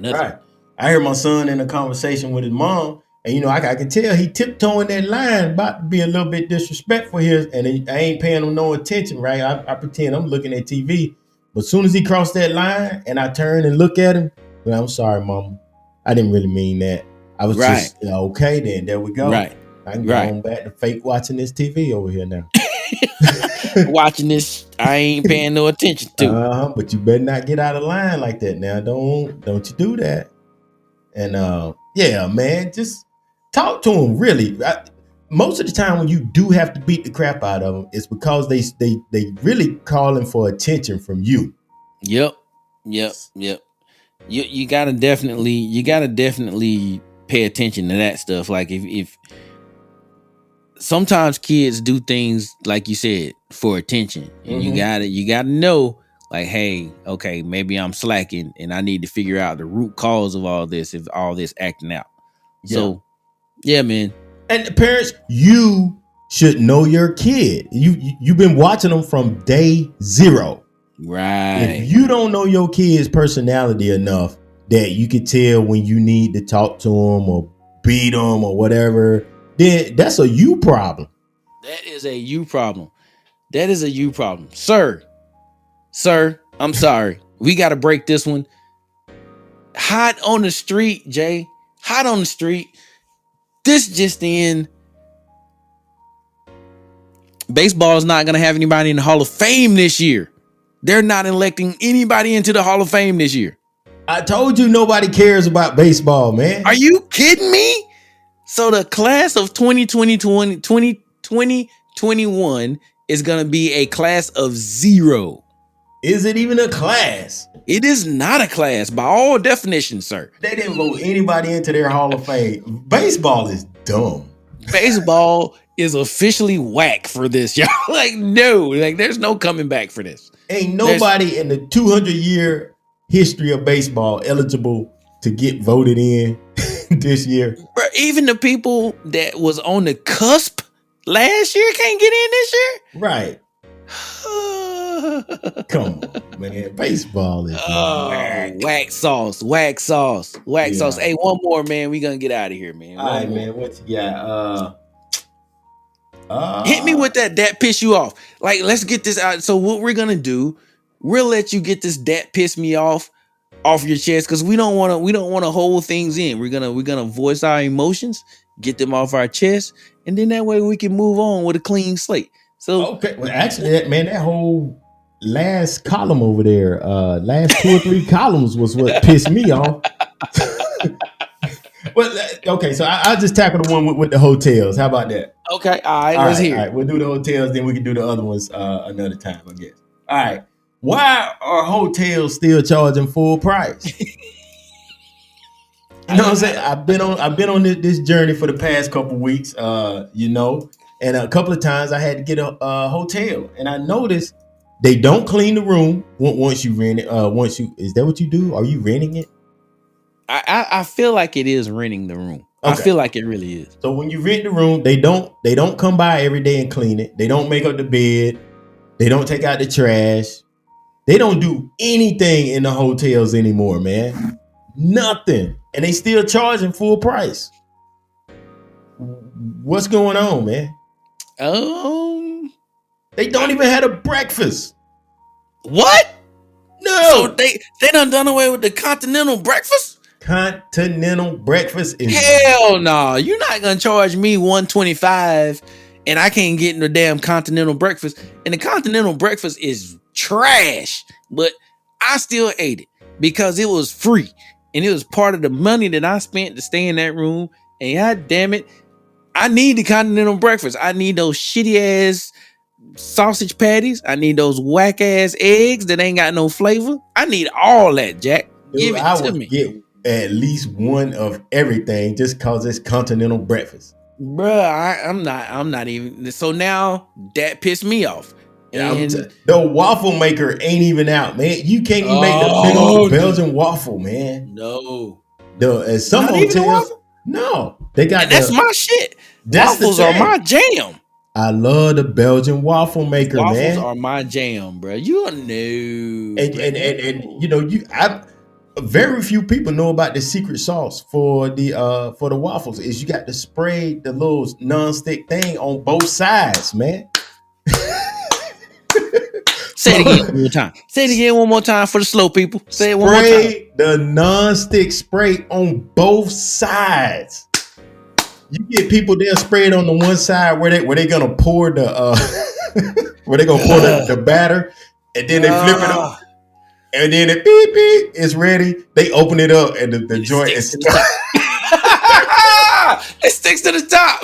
I hear my son in a conversation with his mom, and I can tell he tiptoeing that line, about to be a little bit disrespectful here, and I ain't paying him no attention, right? I pretend I'm looking at TV, but as soon as he crossed that line, and I turn and look at him, well, I'm sorry, mama, I didn't really mean that. I was just okay. Then there we go. Right. I can go on back to fake watching this TV over here now. Watching this, I ain't paying no attention to. But you better not get out of line like that now. Don't you do that. And yeah, man, just talk to them. Really, most of the time when you do have to beat the crap out of them, it's because they really calling for attention from you. Yep. You gotta definitely pay attention to that stuff. Like if sometimes kids do things like you said for attention, and you gotta know, like, hey, okay, maybe I'm slacking, and I need to figure out the root cause of all this. If all this acting out, so yeah, man. And the parents, you should know your kid. You've been watching them from day zero. Right. If you don't know your kid's personality enough that you can tell when you need to talk to them or beat them or whatever, then that's a you problem. That is a you problem. Sir, I'm sorry. We got to break this one. Hot on the street, Jay. Hot on the street. This just in. Baseball is not going to have anybody in the Hall of Fame this year. They're not electing anybody into the Hall of Fame this year. I told you nobody cares about baseball, man. Are you kidding me? So the class of 2021 is going to be a class of 0. Is it even a class? It is not a class by all definitions, sir. They didn't vote anybody into their Hall of Fame. Baseball is dumb. Baseball is officially whack for this, y'all. Like, no, like there's no coming back for this. Ain't nobody in the 200-year history of baseball eligible to get voted in this year. Bro, even the people that was on the cusp last year can't get in this year? Right. Come on, man. Baseball is whack sauce. Hey, one more, man. We gonna get out of here, man. All right, man. What you got? Hit me with that piss you off. Like, let's get this out. So what we're gonna do, we'll let you get this that piss me off your chest, because we don't want to hold things in. We're gonna voice our emotions, get them off our chest, and then that way we can move on with a clean slate. So okay, well, actually, that whole last column over there, last 2 or 3 columns was what pissed me off. Well, okay, so I'll just tackle the one with the hotels. How about that? Okay, all right, let's hear. All right, we'll do the hotels, then we can do the other ones another time, I guess. All right, why are hotels still charging full price? You know what I'm saying? I've been on this journey for the past couple weeks, and a couple of times I had to get a hotel, and I noticed they don't clean the room once you rent it. Is that what you do? Are you renting it? I feel like it is renting the room. Okay. I feel like it really is. So when you rent the room, they don't come by every day and clean it. They don't make up the bed. They don't take out the trash. They don't do anything in the hotels anymore, man. Nothing. And they still charging full price. What's going on, man? They don't even have a breakfast. What? No. So they done away with the continental breakfast? Continental breakfast is hell no. You're not gonna charge me $125 and I can't get in the damn continental breakfast. And the continental breakfast is trash, but I still ate it because it was free and it was part of the money that I spent to stay in that room. And god damn it, I need the continental breakfast. I need those shitty ass sausage patties. I need those whack ass eggs that ain't got no flavor. I need all that, Jack. Dude, give it to me. Get at least one of everything just cause it's continental breakfast. Bruh, I'm not even. So now that pissed me off. And the waffle maker ain't even out, man. You can't even make the big old Belgian waffle, man. No. Some hotels, no. They got that's my shit. Waffles are my jam. I love the Belgian waffle maker, waffles man. Waffles are my jam, bro. You know. And very few people know about the secret sauce for the waffles. Is you got to spray the little nonstick thing on both sides, man. Say it again one more time. Say it again one more time for the slow people. Say it one more time. Spray the nonstick spray on both sides. You get people, they'll spray it on the one side where they gonna pour the Where they gonna pour the batter and then they flip it up and then it beep beep, it's ready. They open it up and the it joint sticks is to the top. It sticks to the top.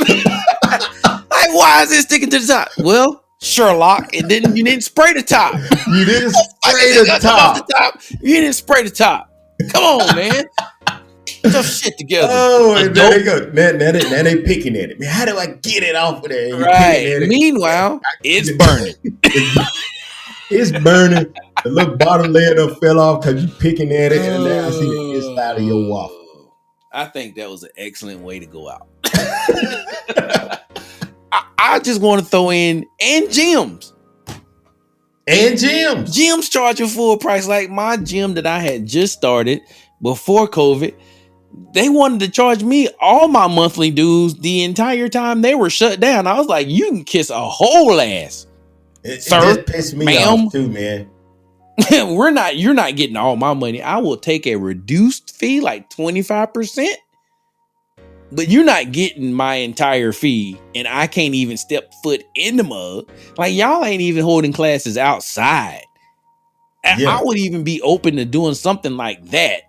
Like, why is it sticking to the top? Well, Sherlock, you didn't spray the top. You didn't Like, spray is it the nothing off the top. top? You didn't spray the top. Come on, man. Get your shit together. Oh, and there Adult. they go. Now they picking at it. Man, how do I get it off of there? And you're picking Right. at it. Meanwhile, it's burning. It's burning. The little bottom layer done fell off because you picking at it, and now I see the inside of your waffle. I think that was an excellent way to go out. I just want to throw in and gyms. And gyms. Gyms charging full price. Like my gym that I had just started before COVID, they wanted to charge me all my monthly dues the entire time they were shut down. I was like, you can kiss a whole ass. It Sir, just pissed me ma'am. off too, man. You're not getting all my money. I will take a reduced fee, like 25%. But you're not getting my entire fee, and I can't even step foot in the mug. Like, y'all ain't even holding classes outside. Yeah. I would even be open to doing something like that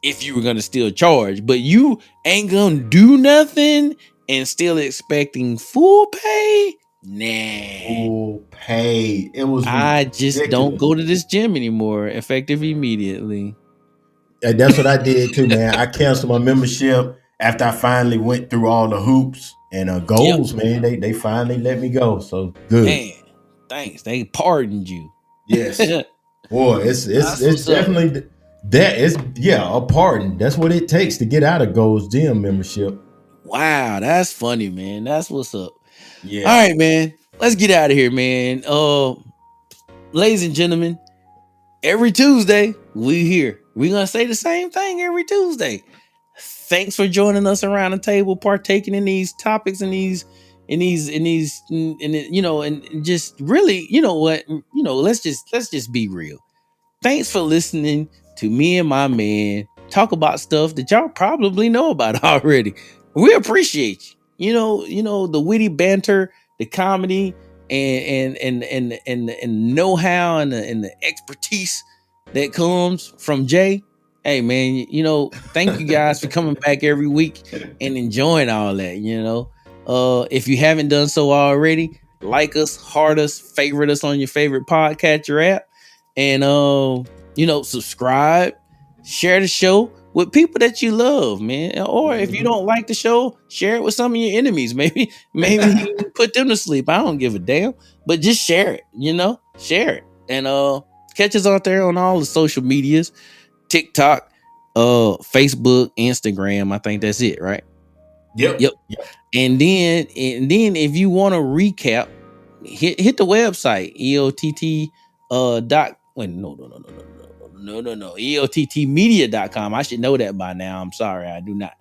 if you were going to still charge. But you ain't going to do nothing and still expecting full pay? Nah. Full pay. It was I just ridiculous. don't go to this gym anymore. Effective immediately. And that's what I did too, man. I canceled my membership after I finally went through all the hoops and goals, man. They finally let me go. So good. Man, thanks. They pardoned you. Yes. Boy, it's definitely that is a pardon. That's what it takes to get out of Gold's Gym membership. Wow, that's funny, man. That's what's up. Yeah. All right, man. Let's get out of here, man. Ladies and gentlemen, every Tuesday we here. We're gonna say the same thing every Tuesday. Thanks for joining us around the table, partaking in these topics and and just really, you know what, let's just be real. Thanks for listening to me and my man talk about stuff that y'all probably know about already. We appreciate you. You know the witty banter, the comedy, and know-how and the expertise that comes from Jay. Hey man, thank you guys for coming back every week and enjoying all that. If you haven't done so already, like us, heart us, favorite us on your favorite podcatcher app, and subscribe, share the show with people that you love, man. Or if you don't like the show, share it with some of your enemies. Maybe you put them to sleep. I don't give a damn, but just share it. Share it, and catch us out there on all the social medias: TikTok, Facebook, Instagram. I think that's it, right? Yep. And then if you want to recap, hit the website EOTT EOTTmedia.com. I should know that by now. I'm sorry, I do not.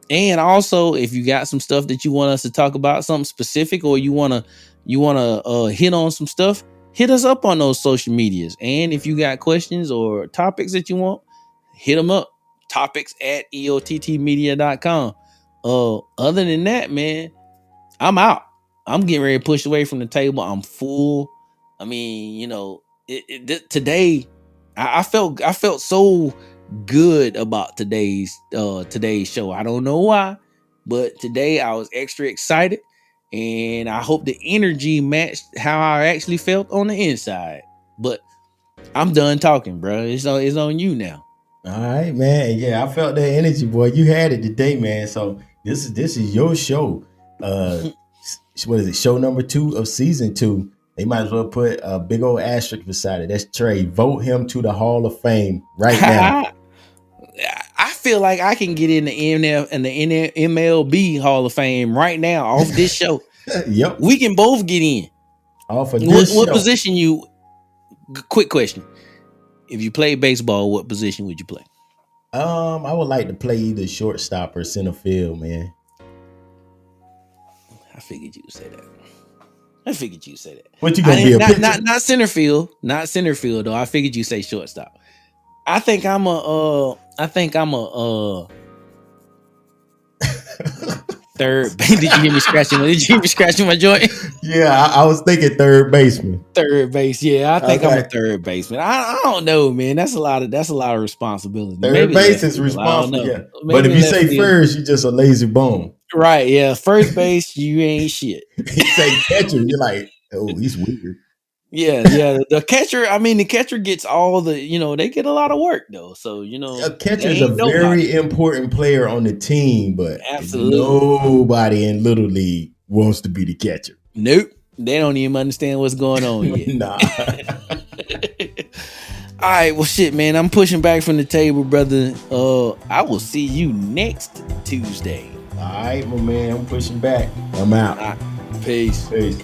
And also, if you got some stuff that you want us to talk about, something specific, or you wanna hit on some stuff, hit us up on those social medias. And if you got questions or topics that you want, hit them up. topics@EOTTmedia.com. Other than that, man, I'm out. I'm getting ready to push away from the table. I'm full. I mean, today I felt so good about today's show. I don't know why, but today I was extra excited, and I hope the energy matched how I actually felt on the inside. But I'm done talking, bro. It's on you now. All right, man. Yeah, I felt that energy, boy. You had it today, man. So this is your show. What is it? Show number 2 of season 2. They might as well put a big old asterisk beside it. That's Trey. Vote him to the Hall of Fame right now. I feel like I can get in the MLB Hall of Fame right now off this show. Yep. We can both get in. Off of this what show. Position you? Quick question. If you play baseball, what position would you play? I would like to play either shortstop or center field, man. I figured you would say that. What you gonna be a pitcher? Not center field. Not center field though. I figured you say shortstop. I think I'm a Third. Did you hear me scratching? Did you hear me scratching my joint? Yeah, I was thinking third baseman. Third base. Yeah, I think I'm a Okay. third baseman. I don't know, man. That's a lot of responsibility. Third Maybe base left is field. I don't responsible. know. Yeah, but if Maybe you left say field. first, you just a lazy bone. Right. Yeah. First base, you ain't shit. You say catcher, you're like, oh, he's weird. Yeah. Yeah. The catcher. I mean, the catcher gets all the. They get a lot of work though. So A catcher they is a ain't nobody. very important player on the team, but Absolutely. nobody in Little League wants to be the catcher. Nope. They don't even understand what's going on yet. Nah. All right, well, shit, man. I'm pushing back from the table, brother. I will see you next Tuesday. All right, my man. I'm pushing back. I'm out. All right, peace. Peace.